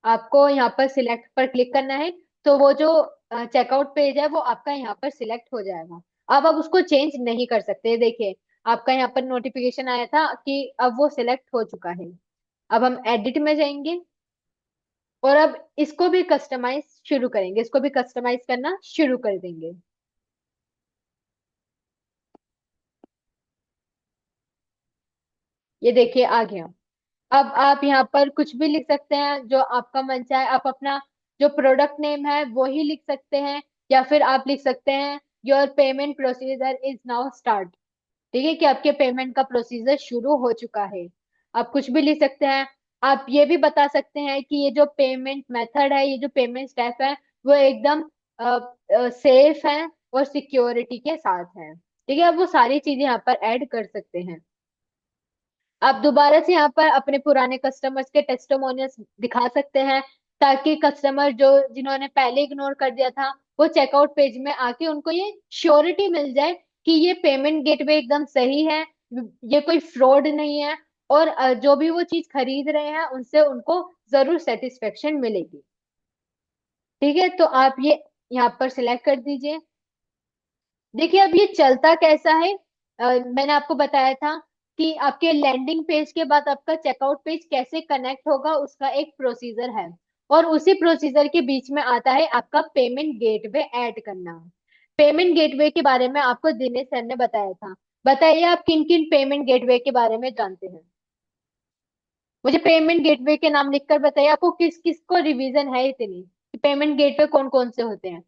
आपको यहाँ पर सिलेक्ट पर क्लिक करना है, तो वो जो चेकआउट पेज है वो आपका यहाँ पर सिलेक्ट हो जाएगा। अब आप उसको चेंज नहीं कर सकते, देखिए आपका यहाँ पर नोटिफिकेशन आया था कि अब वो सिलेक्ट हो चुका है। अब हम एडिट में जाएंगे और अब इसको भी कस्टमाइज शुरू करेंगे, इसको भी कस्टमाइज करना शुरू कर देंगे। ये देखिए आ गया। अब आप यहाँ पर कुछ भी लिख सकते हैं जो आपका मन चाहे, आप अपना जो प्रोडक्ट नेम है वो ही लिख सकते हैं, या फिर आप लिख सकते हैं your payment procedure is now start. ठीक है, कि आपके पेमेंट का प्रोसीजर शुरू हो चुका है। आप कुछ भी लिख सकते हैं। आप ये भी बता सकते हैं कि ये जो पेमेंट मेथड है, ये जो पेमेंट स्टेप है, वो एकदम सेफ है और सिक्योरिटी के साथ है। ठीक है, आप वो सारी चीजें यहाँ पर ऐड कर सकते हैं। आप दोबारा से यहाँ पर अपने पुराने कस्टमर्स के टेस्टिमोनियल्स दिखा सकते हैं, ताकि कस्टमर जो जिन्होंने पहले इग्नोर कर दिया था, वो चेकआउट पेज में आके उनको ये श्योरिटी मिल जाए कि ये पेमेंट गेटवे एकदम सही है, ये कोई फ्रॉड नहीं है, और जो भी वो चीज खरीद रहे हैं उनसे उनको जरूर सेटिस्फेक्शन मिलेगी। ठीक है, तो आप ये यहाँ पर सिलेक्ट कर दीजिए। देखिए अब ये चलता कैसा है, मैंने आपको बताया था कि आपके लैंडिंग पेज के बाद आपका चेकआउट पेज कैसे कनेक्ट होगा, उसका एक प्रोसीजर है। और उसी प्रोसीजर के बीच में आता है आपका पेमेंट गेटवे ऐड करना। पेमेंट गेटवे के बारे में आपको दिनेश सर ने बताया था। बताइए आप किन किन पेमेंट गेटवे के बारे में जानते हैं। मुझे पेमेंट गेटवे के नाम लिखकर बताइए, आपको किस किस को रिवीजन है इतनी कि पेमेंट गेटवे कौन कौन से होते हैं।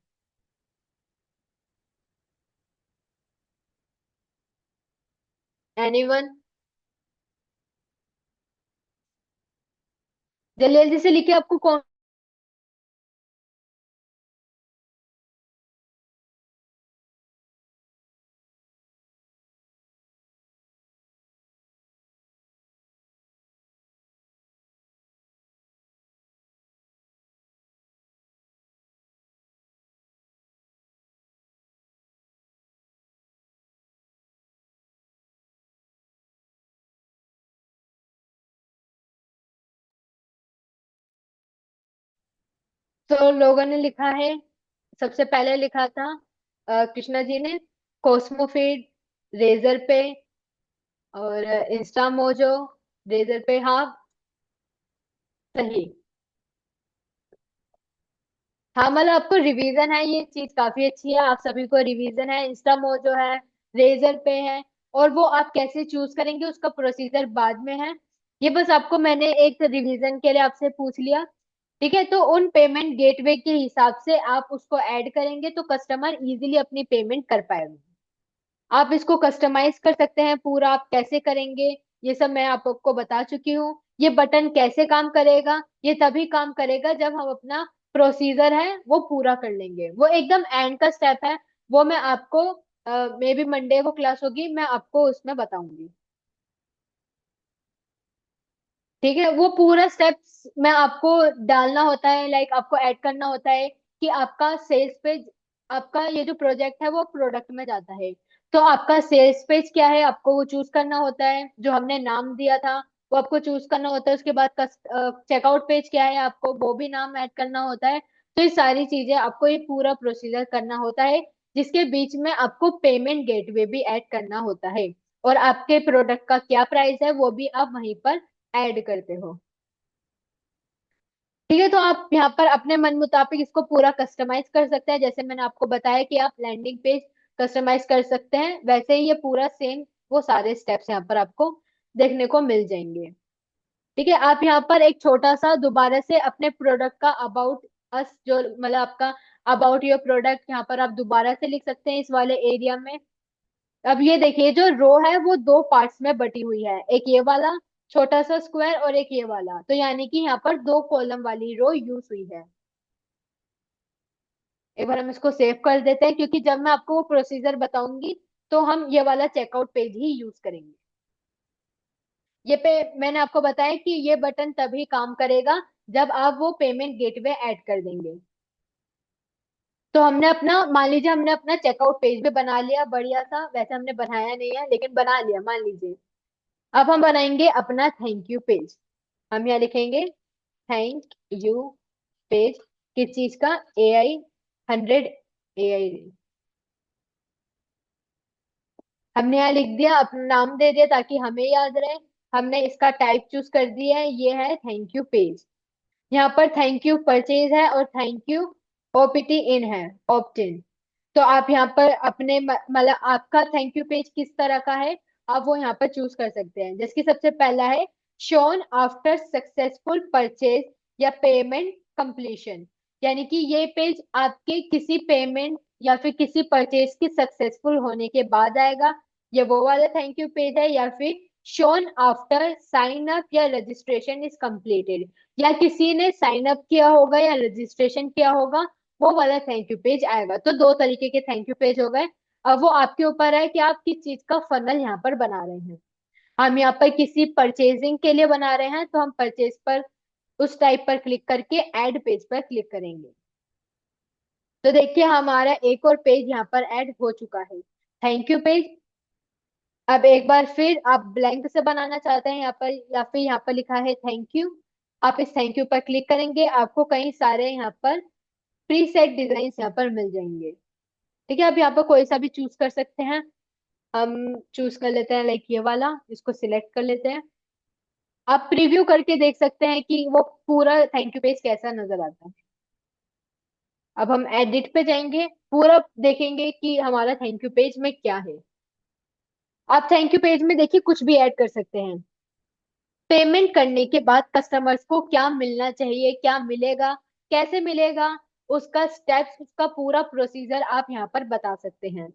एनीवन? जल्दी जल्दी से लिखिए, आपको कौन। तो लोगों ने लिखा है, सबसे पहले लिखा था कृष्णा जी ने कोस्मोफीड, रेजर पे और इंस्टा मोजो। रेजर पे, हाँ सही। हाँ मतलब आपको रिवीजन है, ये चीज काफी अच्छी है, आप सभी को रिवीजन है। इंस्टा मोजो है, रेजर पे है, और वो आप कैसे चूज करेंगे उसका प्रोसीजर बाद में है। ये बस आपको मैंने एक रिवीजन के लिए आपसे पूछ लिया। ठीक है, तो उन पेमेंट गेटवे के हिसाब से आप उसको ऐड करेंगे तो कस्टमर इजीली अपनी पेमेंट कर पाएगा। आप इसको कस्टमाइज कर सकते हैं पूरा, आप कैसे करेंगे ये सब मैं आपको बता चुकी हूँ। ये बटन कैसे काम करेगा, ये तभी काम करेगा जब हम अपना प्रोसीजर है वो पूरा कर लेंगे, वो एकदम एंड का स्टेप है। वो मैं आपको मे बी मंडे को क्लास होगी, मैं आपको उसमें बताऊंगी। ठीक है, वो पूरा स्टेप्स में आपको डालना होता है, लाइक आपको ऐड करना होता है कि आपका सेल्स पेज, आपका ये जो प्रोजेक्ट है वो प्रोडक्ट में जाता है। तो आपका सेल्स पेज क्या है आपको वो चूज करना होता है, जो हमने नाम दिया था वो आपको चूज करना होता है। उसके बाद चेकआउट पेज क्या है आपको वो भी नाम ऐड करना होता है। तो ये सारी चीजें आपको ये पूरा प्रोसीजर करना होता है, जिसके बीच में आपको पेमेंट गेटवे भी ऐड करना होता है। और आपके प्रोडक्ट का क्या प्राइस है वो भी आप वहीं पर ऐड करते हो। ठीक है, तो आप यहाँ पर अपने मन मुताबिक इसको पूरा कस्टमाइज कर सकते हैं, जैसे मैंने आपको बताया कि आप लैंडिंग पेज कस्टमाइज कर सकते हैं, वैसे ही ये पूरा सेम वो सारे स्टेप्स यहाँ पर आपको देखने को मिल जाएंगे। ठीक है, आप यहाँ पर एक छोटा सा दोबारा से अपने प्रोडक्ट का अबाउट अस, जो मतलब आपका अबाउट योर प्रोडक्ट, यहाँ पर आप दोबारा से लिख सकते हैं इस वाले एरिया में। अब ये देखिए जो रो है वो दो पार्ट्स में बटी हुई है, एक ये वाला छोटा सा स्क्वायर और एक ये वाला, तो यानी कि यहाँ पर दो कॉलम वाली रो यूज हुई है। एक बार हम इसको सेव कर देते हैं, क्योंकि जब मैं आपको वो प्रोसीजर बताऊंगी तो हम ये वाला चेकआउट पेज ही यूज करेंगे। ये पे मैंने आपको बताया कि ये बटन तभी काम करेगा जब आप वो पेमेंट गेटवे ऐड कर देंगे। तो हमने अपना, मान लीजिए हमने अपना चेकआउट पेज भी बना लिया बढ़िया सा, वैसे हमने बनाया नहीं है लेकिन बना लिया मान लीजिए। अब हम बनाएंगे अपना थैंक यू पेज। हम यहाँ लिखेंगे थैंक यू पेज। किस चीज का? AI 100 AI। हमने यहाँ लिख दिया, अपना नाम दे दिया ताकि हमें याद रहे। हमने इसका टाइप चूज कर दिया है, ये है थैंक यू पेज। यहाँ पर थैंक यू परचेज है और थैंक यू OPT इन है, ऑप्ट इन। तो आप यहाँ पर अपने मतलब आपका थैंक यू पेज किस तरह का है, आप वो यहाँ पर चूज कर सकते हैं। जिसकी सबसे पहला है शोन आफ्टर सक्सेसफुल परचेज या पेमेंट कंप्लीशन, यानी कि ये पेज आपके किसी पेमेंट या फिर किसी परचेज की सक्सेसफुल होने के बाद आएगा, ये वो वाला थैंक यू पेज है। या फिर शोन आफ्टर साइन अप या रजिस्ट्रेशन इज कंप्लीटेड, या किसी ने साइन अप किया होगा या रजिस्ट्रेशन किया होगा, वो वाला थैंक यू पेज आएगा। तो दो तरीके के थैंक यू पेज हो गए। अब वो आपके ऊपर है कि आप किस चीज का फनल यहाँ पर बना रहे हैं। हम यहाँ पर किसी परचेजिंग के लिए बना रहे हैं तो हम परचेज पर उस टाइप पर क्लिक करके ऐड पेज पर क्लिक करेंगे। तो देखिए हमारा एक और पेज यहाँ पर ऐड हो चुका है, थैंक यू पेज। अब एक बार फिर आप ब्लैंक से बनाना चाहते हैं यहाँ पर, या फिर यहाँ पर लिखा है थैंक यू, आप इस थैंक यू पर क्लिक करेंगे, आपको कई सारे यहाँ पर प्री सेट डिजाइन यहाँ पर मिल जाएंगे। ठीक है, अब यहाँ पर कोई सा भी चूज कर सकते हैं। हम चूज कर लेते हैं लाइक ये वाला, इसको सिलेक्ट कर लेते हैं। आप प्रीव्यू करके देख सकते हैं कि वो पूरा थैंक यू पेज कैसा नजर आता है। अब हम एडिट पे जाएंगे, पूरा देखेंगे कि हमारा थैंक यू पेज में क्या है। आप थैंक यू पेज में देखिए कुछ भी ऐड कर सकते हैं। पेमेंट करने के बाद कस्टमर्स को क्या मिलना चाहिए, क्या मिलेगा, कैसे मिलेगा, उसका स्टेप्स, उसका पूरा प्रोसीजर आप यहाँ पर बता सकते हैं।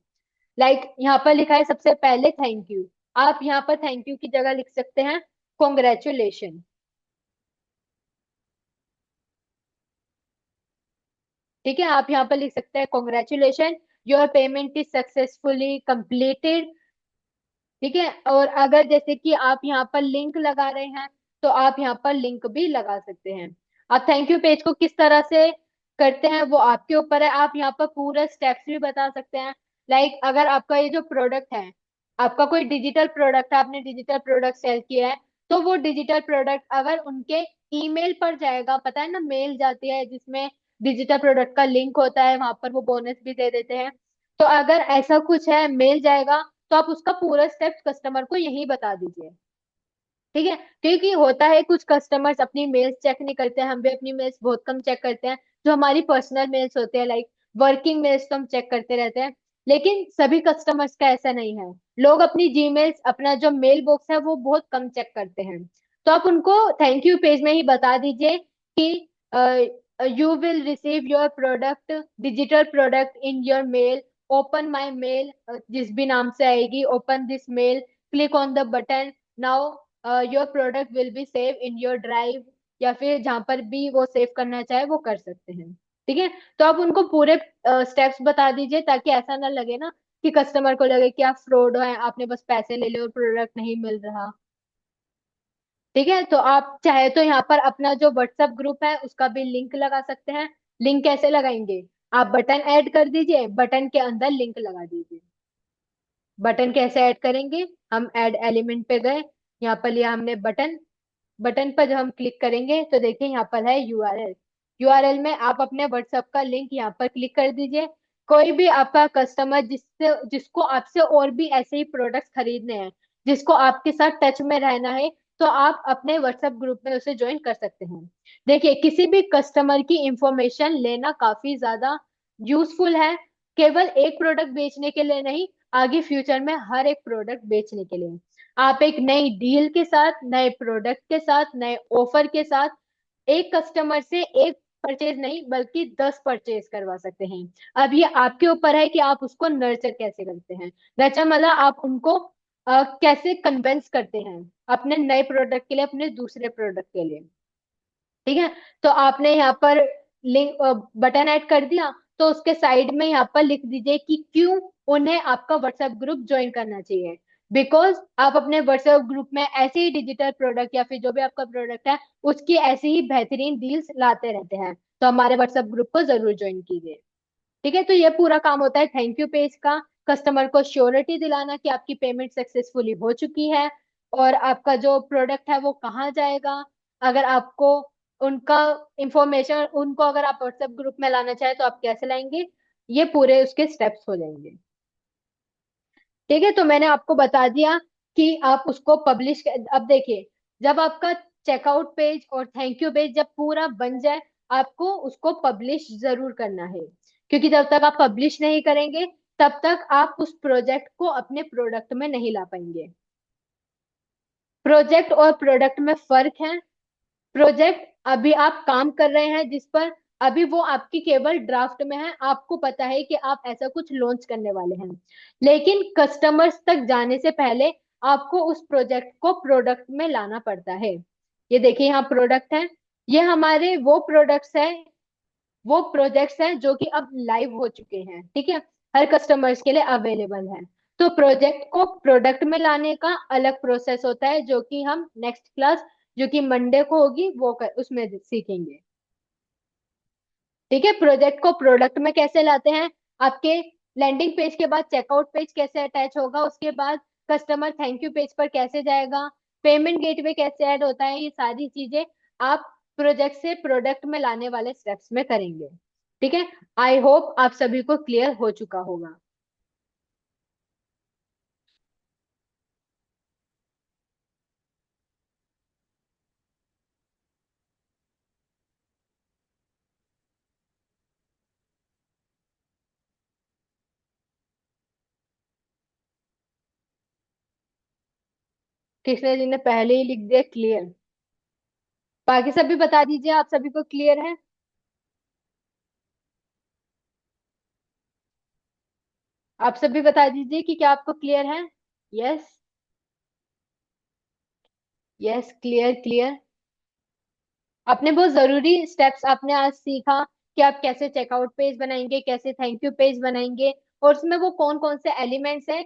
लाइक यहाँ पर लिखा है सबसे पहले थैंक यू, आप यहाँ पर थैंक यू की जगह लिख सकते हैं कॉन्ग्रेचुलेशन। ठीक है, आप यहाँ पर लिख सकते हैं congratulation, your payment is successfully completed. ठीक है, और अगर जैसे कि आप यहाँ पर लिंक लगा रहे हैं तो आप यहाँ पर लिंक भी लगा सकते हैं। आप थैंक यू पेज को किस तरह से करते हैं वो आपके ऊपर है, आप यहाँ पर पूरा स्टेप्स भी बता सकते हैं। लाइक अगर आपका ये जो प्रोडक्ट है, आपका कोई डिजिटल प्रोडक्ट है, आपने डिजिटल प्रोडक्ट सेल किया है, तो वो डिजिटल प्रोडक्ट अगर उनके ईमेल पर जाएगा, पता है ना मेल जाती है जिसमें डिजिटल प्रोडक्ट का लिंक होता है, वहां पर वो बोनस भी दे देते हैं। तो अगर ऐसा कुछ है मेल जाएगा, तो आप उसका पूरा स्टेप कस्टमर को यही बता दीजिए। ठीक है, क्योंकि होता है कुछ कस्टमर्स अपनी मेल्स चेक नहीं करते हैं, हम भी अपनी मेल्स बहुत कम चेक करते हैं। जो हमारी पर्सनल मेल्स होते हैं लाइक वर्किंग मेल्स तो हम चेक करते रहते हैं, लेकिन सभी कस्टमर्स का ऐसा नहीं है। लोग अपनी जीमेल्स, अपना जो मेल बॉक्स है वो बहुत कम चेक करते हैं। तो आप उनको थैंक यू पेज में ही बता दीजिए कि you will receive your product, digital product in your mail, open my mail, जिस भी नाम से आएगी, open this mail, click on the button now, your product will be save in your drive, या फिर जहां पर भी वो सेव करना चाहे वो कर सकते हैं। ठीक है, तो आप उनको पूरे स्टेप्स बता दीजिए ताकि ऐसा ना लगे ना कि कस्टमर को लगे कि आप फ्रॉड है, आपने बस पैसे ले लिए और प्रोडक्ट नहीं मिल रहा। ठीक है, तो आप चाहे तो यहाँ पर अपना जो व्हाट्सएप ग्रुप है उसका भी लिंक लगा सकते हैं। लिंक कैसे लगाएंगे? आप बटन ऐड कर दीजिए, बटन के अंदर लिंक लगा दीजिए। बटन कैसे ऐड करेंगे? हम ऐड एलिमेंट पे गए, यहाँ पर लिया हमने बटन। बटन पर जब हम क्लिक करेंगे तो देखिए यहाँ पर है यूआरएल। यूआरएल में आप अपने व्हाट्सएप का लिंक यहाँ पर क्लिक कर दीजिए। कोई भी आपका कस्टमर जिससे जिसको आपसे और भी ऐसे ही प्रोडक्ट्स खरीदने हैं, जिसको आपके साथ टच में रहना है, तो आप अपने व्हाट्सएप ग्रुप में उसे ज्वाइन कर सकते हैं। देखिए किसी भी कस्टमर की इंफॉर्मेशन लेना काफी ज्यादा यूजफुल है, केवल एक प्रोडक्ट बेचने के लिए नहीं, आगे फ्यूचर में हर एक प्रोडक्ट बेचने के लिए। आप एक नई डील के साथ, नए प्रोडक्ट के साथ, नए ऑफर के साथ एक कस्टमर से एक परचेज नहीं बल्कि 10 परचेज करवा सकते हैं। अब ये आपके ऊपर है कि आप उसको नर्चर कैसे करते हैं। नर्चर मतलब आप उनको कैसे कन्वेंस करते हैं अपने नए प्रोडक्ट के लिए, अपने दूसरे प्रोडक्ट के लिए। ठीक है, तो आपने यहाँ पर लिंक बटन ऐड कर दिया, तो उसके साइड में यहाँ पर लिख दीजिए कि क्यों उन्हें आपका व्हाट्सएप ग्रुप ज्वाइन करना चाहिए। बिकॉज आप अपने व्हाट्सएप ग्रुप में ऐसे ही डिजिटल प्रोडक्ट या फिर जो भी आपका प्रोडक्ट है उसकी ऐसे ही बेहतरीन डील्स लाते रहते हैं, तो हमारे व्हाट्सएप ग्रुप को जरूर ज्वाइन कीजिए। ठीक है, तो ये पूरा काम होता है थैंक यू पेज का, कस्टमर को श्योरिटी दिलाना कि आपकी पेमेंट सक्सेसफुली हो चुकी है। और आपका जो प्रोडक्ट है वो कहाँ जाएगा। अगर आपको उनका इंफॉर्मेशन, उनको अगर आप व्हाट्सएप ग्रुप में लाना चाहे तो आप कैसे लाएंगे, ये पूरे उसके स्टेप्स हो जाएंगे। ठीक है, तो मैंने आपको बता दिया कि आप उसको पब्लिश। अब देखिए, जब आपका चेकआउट पेज और थैंक यू पेज जब पूरा बन जाए, आपको उसको पब्लिश जरूर करना है, क्योंकि जब तक आप पब्लिश नहीं करेंगे तब तक आप उस प्रोजेक्ट को अपने प्रोडक्ट में नहीं ला पाएंगे। प्रोजेक्ट और प्रोडक्ट में फर्क है। प्रोजेक्ट अभी आप काम कर रहे हैं जिस पर, अभी वो आपकी केवल ड्राफ्ट में है, आपको पता है कि आप ऐसा कुछ लॉन्च करने वाले हैं, लेकिन कस्टमर्स तक जाने से पहले आपको उस प्रोजेक्ट को प्रोडक्ट में लाना पड़ता है। ये देखिए, यहाँ प्रोडक्ट है। ये हमारे वो प्रोजेक्ट्स हैं जो कि अब लाइव हो चुके हैं, ठीक है, हर कस्टमर्स के लिए अवेलेबल है। तो प्रोजेक्ट को प्रोडक्ट में लाने का अलग प्रोसेस होता है, जो कि हम नेक्स्ट क्लास, जो कि मंडे को होगी, उसमें सीखेंगे। ठीक है, प्रोजेक्ट को प्रोडक्ट में कैसे लाते हैं, आपके लैंडिंग पेज के बाद चेकआउट पेज कैसे अटैच होगा, उसके बाद कस्टमर थैंक यू पेज पर कैसे जाएगा, पेमेंट गेटवे कैसे ऐड होता है, ये सारी चीजें आप प्रोजेक्ट से प्रोडक्ट में लाने वाले स्टेप्स में करेंगे। ठीक है, आई होप आप सभी को क्लियर हो चुका होगा। कृष्णा जी ने पहले ही लिख दिया क्लियर। बाकी सभी बता दीजिए, आप सभी को क्लियर है। आप सभी बता दीजिए कि क्या आपको क्लियर है। यस। Yes, clear clear. आपने बहुत जरूरी स्टेप्स आपने आज सीखा कि आप कैसे चेकआउट पेज बनाएंगे, कैसे थैंक यू पेज बनाएंगे, और उसमें वो कौन कौन से एलिमेंट्स हैं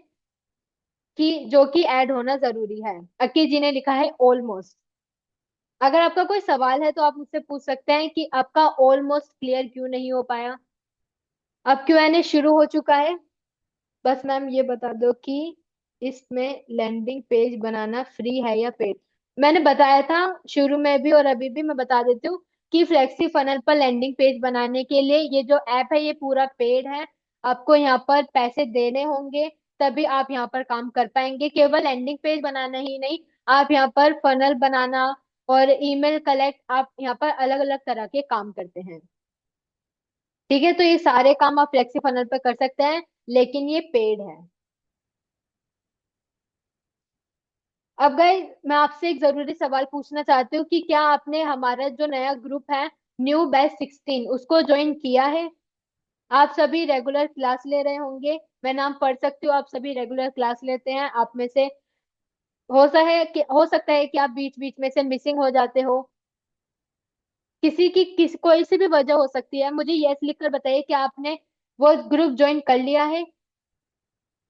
कि जो कि ऐड होना जरूरी है। अकी जी ने लिखा है ऑलमोस्ट। अगर आपका कोई सवाल है तो आप मुझसे पूछ सकते हैं कि आपका ऑलमोस्ट क्लियर क्यों नहीं हो पाया। अब Q&A शुरू हो चुका है। बस मैम ये बता दो कि इसमें लैंडिंग पेज बनाना फ्री है या पेड। मैंने बताया था शुरू में भी और अभी भी मैं बता देती हूँ कि फ्लेक्सी फनल पर लैंडिंग पेज बनाने के लिए ये जो ऐप है ये पूरा पेड है। आपको यहाँ पर पैसे देने होंगे, तभी आप यहाँ पर काम कर पाएंगे। केवल लैंडिंग पेज बनाना ही नहीं, आप यहाँ पर फनल बनाना और ईमेल कलेक्ट, आप यहाँ पर अलग अलग तरह के काम करते हैं। ठीक है, तो ये सारे काम आप फ्लेक्सी फनल पर कर सकते हैं, लेकिन ये पेड है। अब गए, मैं आपसे एक जरूरी सवाल पूछना चाहती हूँ कि क्या आपने हमारा जो नया ग्रुप है, न्यू बैच 16, उसको ज्वाइन किया है। आप सभी रेगुलर क्लास ले रहे होंगे, मैं नाम पढ़ सकती हूँ, आप सभी रेगुलर क्लास लेते हैं। आप में से हो सकता है कि आप बीच बीच में से मिसिंग हो जाते हो, कोई सी भी वजह हो सकती है। मुझे यस लिखकर बताइए कि आपने वो ग्रुप ज्वाइन कर लिया है।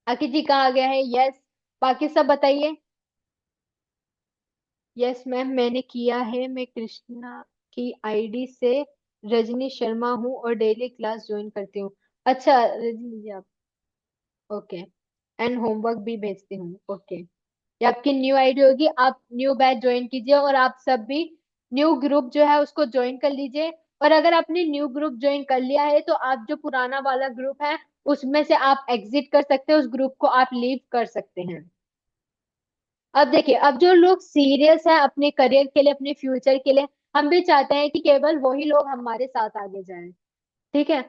आखिर जी कहाँ गया है, यस। बाकी सब बताइए। यस मैम, मैंने किया है। मैं कृष्णा की आईडी से रजनी शर्मा हूँ और डेली क्लास ज्वाइन करती हूँ। अच्छा रजनी जी, आप ओके। एंड होमवर्क भी भेजती हूँ, ओके। ये आपकी न्यू आईडी होगी, आप न्यू बैच ज्वाइन कीजिए और आप सब भी न्यू ग्रुप जो है उसको ज्वाइन कर लीजिए। और अगर आपने न्यू ग्रुप ज्वाइन कर लिया है तो आप जो पुराना वाला ग्रुप है उसमें से आप एग्जिट कर सकते हैं, उस ग्रुप को आप लीव कर सकते हैं। अब देखिए, अब जो लोग सीरियस है अपने करियर के लिए, अपने फ्यूचर के लिए, हम भी चाहते हैं कि केवल वही लोग हमारे साथ आगे जाएं। ठीक है,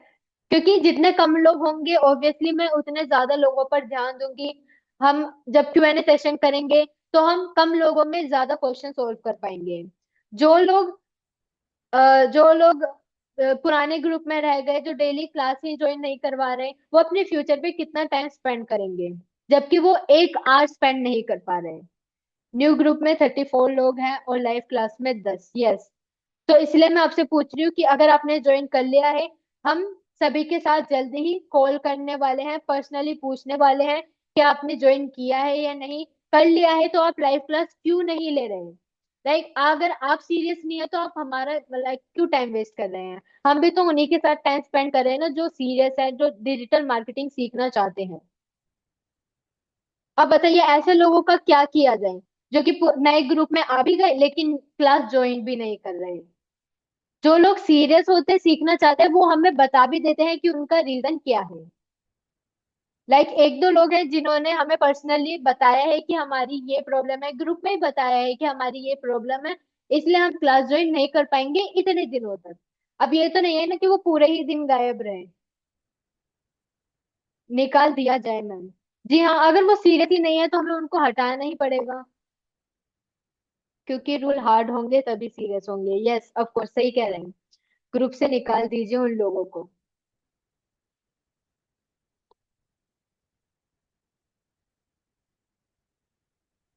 क्योंकि जितने कम लोग होंगे ऑब्वियसली मैं उतने ज्यादा लोगों पर ध्यान दूंगी। हम जब Q&A सेशन करेंगे तो हम कम लोगों में ज्यादा क्वेश्चन सोल्व कर पाएंगे। जो लोग जो लोग पुराने ग्रुप में रह गए, जो डेली क्लास ही ज्वाइन नहीं करवा रहे, वो अपने फ्यूचर पे कितना टाइम स्पेंड करेंगे, जबकि वो 1 आवर स्पेंड नहीं कर पा रहे। न्यू ग्रुप में 34 लोग हैं और लाइव क्लास में 10। यस, तो इसलिए मैं आपसे पूछ रही हूँ कि अगर आपने ज्वाइन कर लिया है, हम सभी के साथ जल्दी ही कॉल करने वाले हैं, पर्सनली पूछने वाले हैं कि आपने ज्वाइन किया है या नहीं। कर लिया है तो आप लाइव क्लास क्यों नहीं ले रहे हैं। लाइक अगर आप सीरियस नहीं है तो आप हमारा लाइक क्यों टाइम वेस्ट कर रहे हैं। हम भी तो उन्हीं के साथ टाइम स्पेंड कर रहे हैं ना, जो सीरियस है, जो डिजिटल मार्केटिंग सीखना चाहते हैं। अब बताइए ऐसे लोगों का क्या किया जाए। जो कि नए ग्रुप में आ भी गए लेकिन क्लास ज्वाइन भी नहीं कर रहे हैं। जो लोग सीरियस होते हैं, सीखना चाहते हैं, वो हमें बता भी देते हैं कि उनका रीजन क्या है। लाइक एक दो लोग हैं जिन्होंने हमें पर्सनली बताया है कि हमारी ये प्रॉब्लम है, ग्रुप में ही बताया है कि हमारी ये प्रॉब्लम है, इसलिए हम क्लास ज्वाइन नहीं कर पाएंगे इतने दिनों तक। अब ये तो नहीं है ना कि वो पूरे ही दिन गायब रहे। निकाल दिया जाए मैम। जी हाँ, अगर वो सीरियस ही नहीं है तो हमें उनको हटाना ही पड़ेगा, क्योंकि रूल हार्ड होंगे तभी सीरियस होंगे। यस ऑफ कोर्स, सही कह रहे हैं। ग्रुप से निकाल दीजिए उन लोगों को।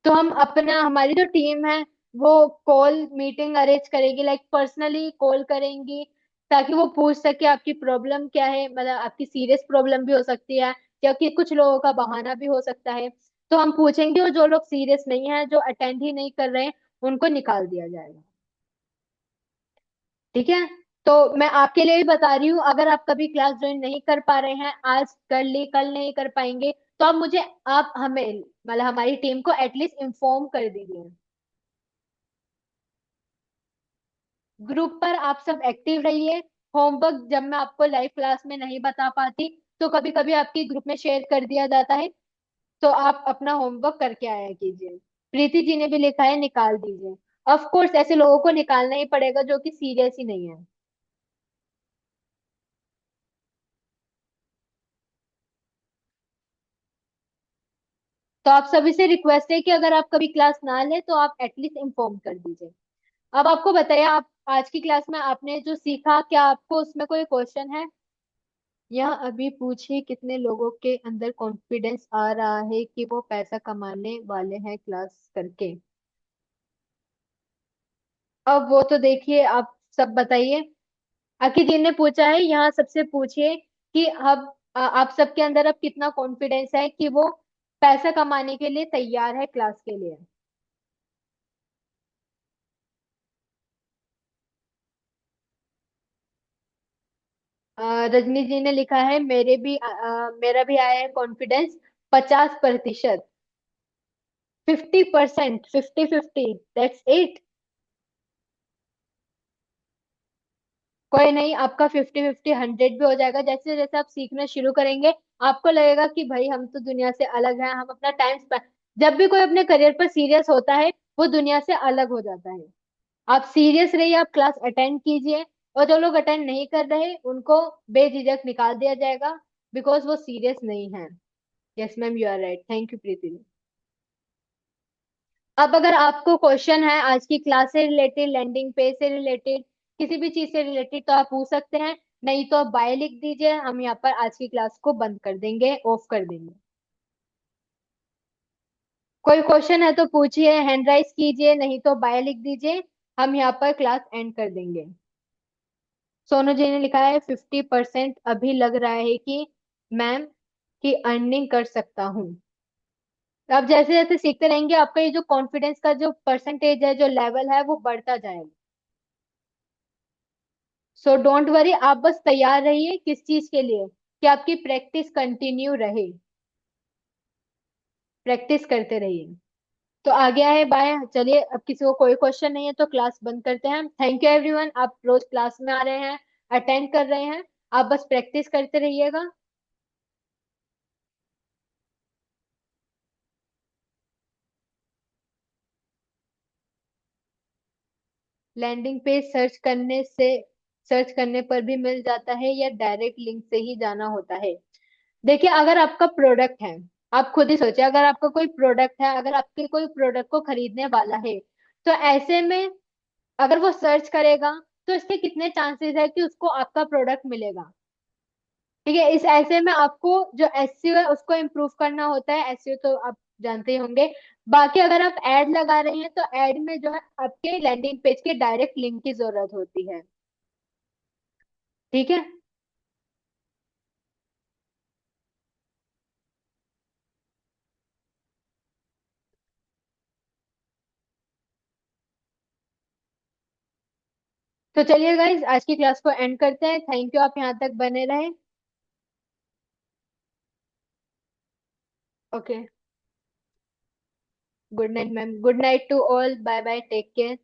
तो हम अपना, हमारी जो टीम है वो कॉल मीटिंग अरेंज करेगी, लाइक पर्सनली कॉल करेंगी, ताकि वो पूछ सके आपकी प्रॉब्लम क्या है। मतलब आपकी सीरियस प्रॉब्लम भी हो सकती है, या कि कुछ लोगों का बहाना भी हो सकता है। तो हम पूछेंगे, और जो लोग सीरियस नहीं है, जो अटेंड ही नहीं कर रहे हैं, उनको निकाल दिया जाएगा। ठीक है। तो मैं आपके लिए भी बता रही हूँ, अगर आप कभी क्लास ज्वाइन नहीं कर पा रहे हैं, आज कर ली कल नहीं कर पाएंगे, तो आप मुझे, आप हमें, मतलब हमारी टीम को एटलीस्ट इन्फॉर्म कर दीजिए। ग्रुप पर आप सब एक्टिव रहिए। होमवर्क जब मैं आपको लाइव क्लास में नहीं बता पाती, तो कभी कभी आपकी ग्रुप में शेयर कर दिया जाता है, तो आप अपना होमवर्क करके आया कीजिए। प्रीति जी ने भी लिखा है, निकाल दीजिए। ऑफ कोर्स ऐसे लोगों को निकालना ही पड़ेगा जो कि सीरियस ही नहीं है। तो आप सभी से रिक्वेस्ट है कि अगर आप कभी क्लास ना ले तो आप एटलीस्ट इन्फॉर्म कर दीजिए। अब आपको बताइए, आप आज की क्लास में आपने जो सीखा, क्या आपको उसमें कोई क्वेश्चन है? यह अभी पूछिए, कितने लोगों के अंदर कॉन्फिडेंस आ रहा है कि वो पैसा कमाने वाले हैं क्लास करके? अब वो तो देखिए, आप सब बताइए। अकी जी ने पूछा है, यहाँ सबसे पूछिए कि अब आप सबके अंदर अब कितना कॉन्फिडेंस है कि वो पैसा कमाने के लिए तैयार है क्लास के लिए। रजनी जी ने लिखा है, मेरा भी आया है कॉन्फिडेंस 50%। 50%, 50-50, that's it. कोई नहीं, आपका 50-50 100 भी हो जाएगा। जैसे जैसे आप सीखना शुरू करेंगे, आपको लगेगा कि भाई हम तो दुनिया से अलग हैं, हम अपना टाइम स्पेंड, जब भी कोई अपने करियर पर सीरियस होता है, वो दुनिया से अलग हो जाता है। आप सीरियस रहिए, आप क्लास अटेंड कीजिए, और जो लोग अटेंड नहीं कर रहे उनको बेझिझक निकाल दिया जाएगा, बिकॉज वो सीरियस नहीं है। Yes ma'am, you are right, thank you Preeti. अब अगर आपको क्वेश्चन है आज की क्लास से रिलेटेड, लैंडिंग पेज से रिलेटेड, किसी भी चीज से रिलेटेड, तो आप पूछ सकते हैं। नहीं तो आप बाय लिख दीजिए, हम यहाँ पर आज की क्लास को बंद कर देंगे, ऑफ कर देंगे। कोई क्वेश्चन है तो पूछिए, हैंड राइज कीजिए, नहीं तो बाय लिख दीजिए, हम यहाँ पर क्लास एंड कर देंगे। सोनू जी ने लिखा है 50%, अभी लग रहा है कि मैम की अर्निंग कर सकता हूँ। अब जैसे जैसे सीखते रहेंगे, आपका ये जो कॉन्फिडेंस का जो परसेंटेज है, जो लेवल है, वो बढ़ता जाएगा। सो डोंट वरी, आप बस तैयार रहिए किस चीज के लिए, कि आपकी प्रैक्टिस कंटिन्यू रहे, प्रैक्टिस करते रहिए। तो आ गया है बाय। चलिए, अब किसी को कोई क्वेश्चन नहीं है तो क्लास बंद करते हैं। थैंक यू एवरीवन, आप रोज क्लास में आ रहे हैं, अटेंड कर रहे हैं, आप बस प्रैक्टिस करते रहिएगा। लैंडिंग पेज सर्च करने पर भी मिल जाता है, या डायरेक्ट लिंक से ही जाना होता है? देखिए, अगर आपका प्रोडक्ट है, आप खुद ही सोचिए, अगर आपका कोई प्रोडक्ट है, अगर आपके कोई प्रोडक्ट को खरीदने वाला है, तो ऐसे में अगर वो सर्च करेगा, तो इसके कितने चांसेस है कि उसको आपका प्रोडक्ट मिलेगा? ठीक है, इस ऐसे में आपको जो एसईओ है उसको इम्प्रूव करना होता है। एसईओ तो आप जानते ही होंगे। बाकी अगर आप एड लगा रहे हैं, तो एड में जो है आपके लैंडिंग पेज के डायरेक्ट लिंक की जरूरत होती है। ठीक है। तो चलिए गाइज, आज की क्लास को एंड करते हैं। थैंक यू, आप यहाँ तक बने रहे। Okay. Good night ma'am, good night to all, bye bye, take care.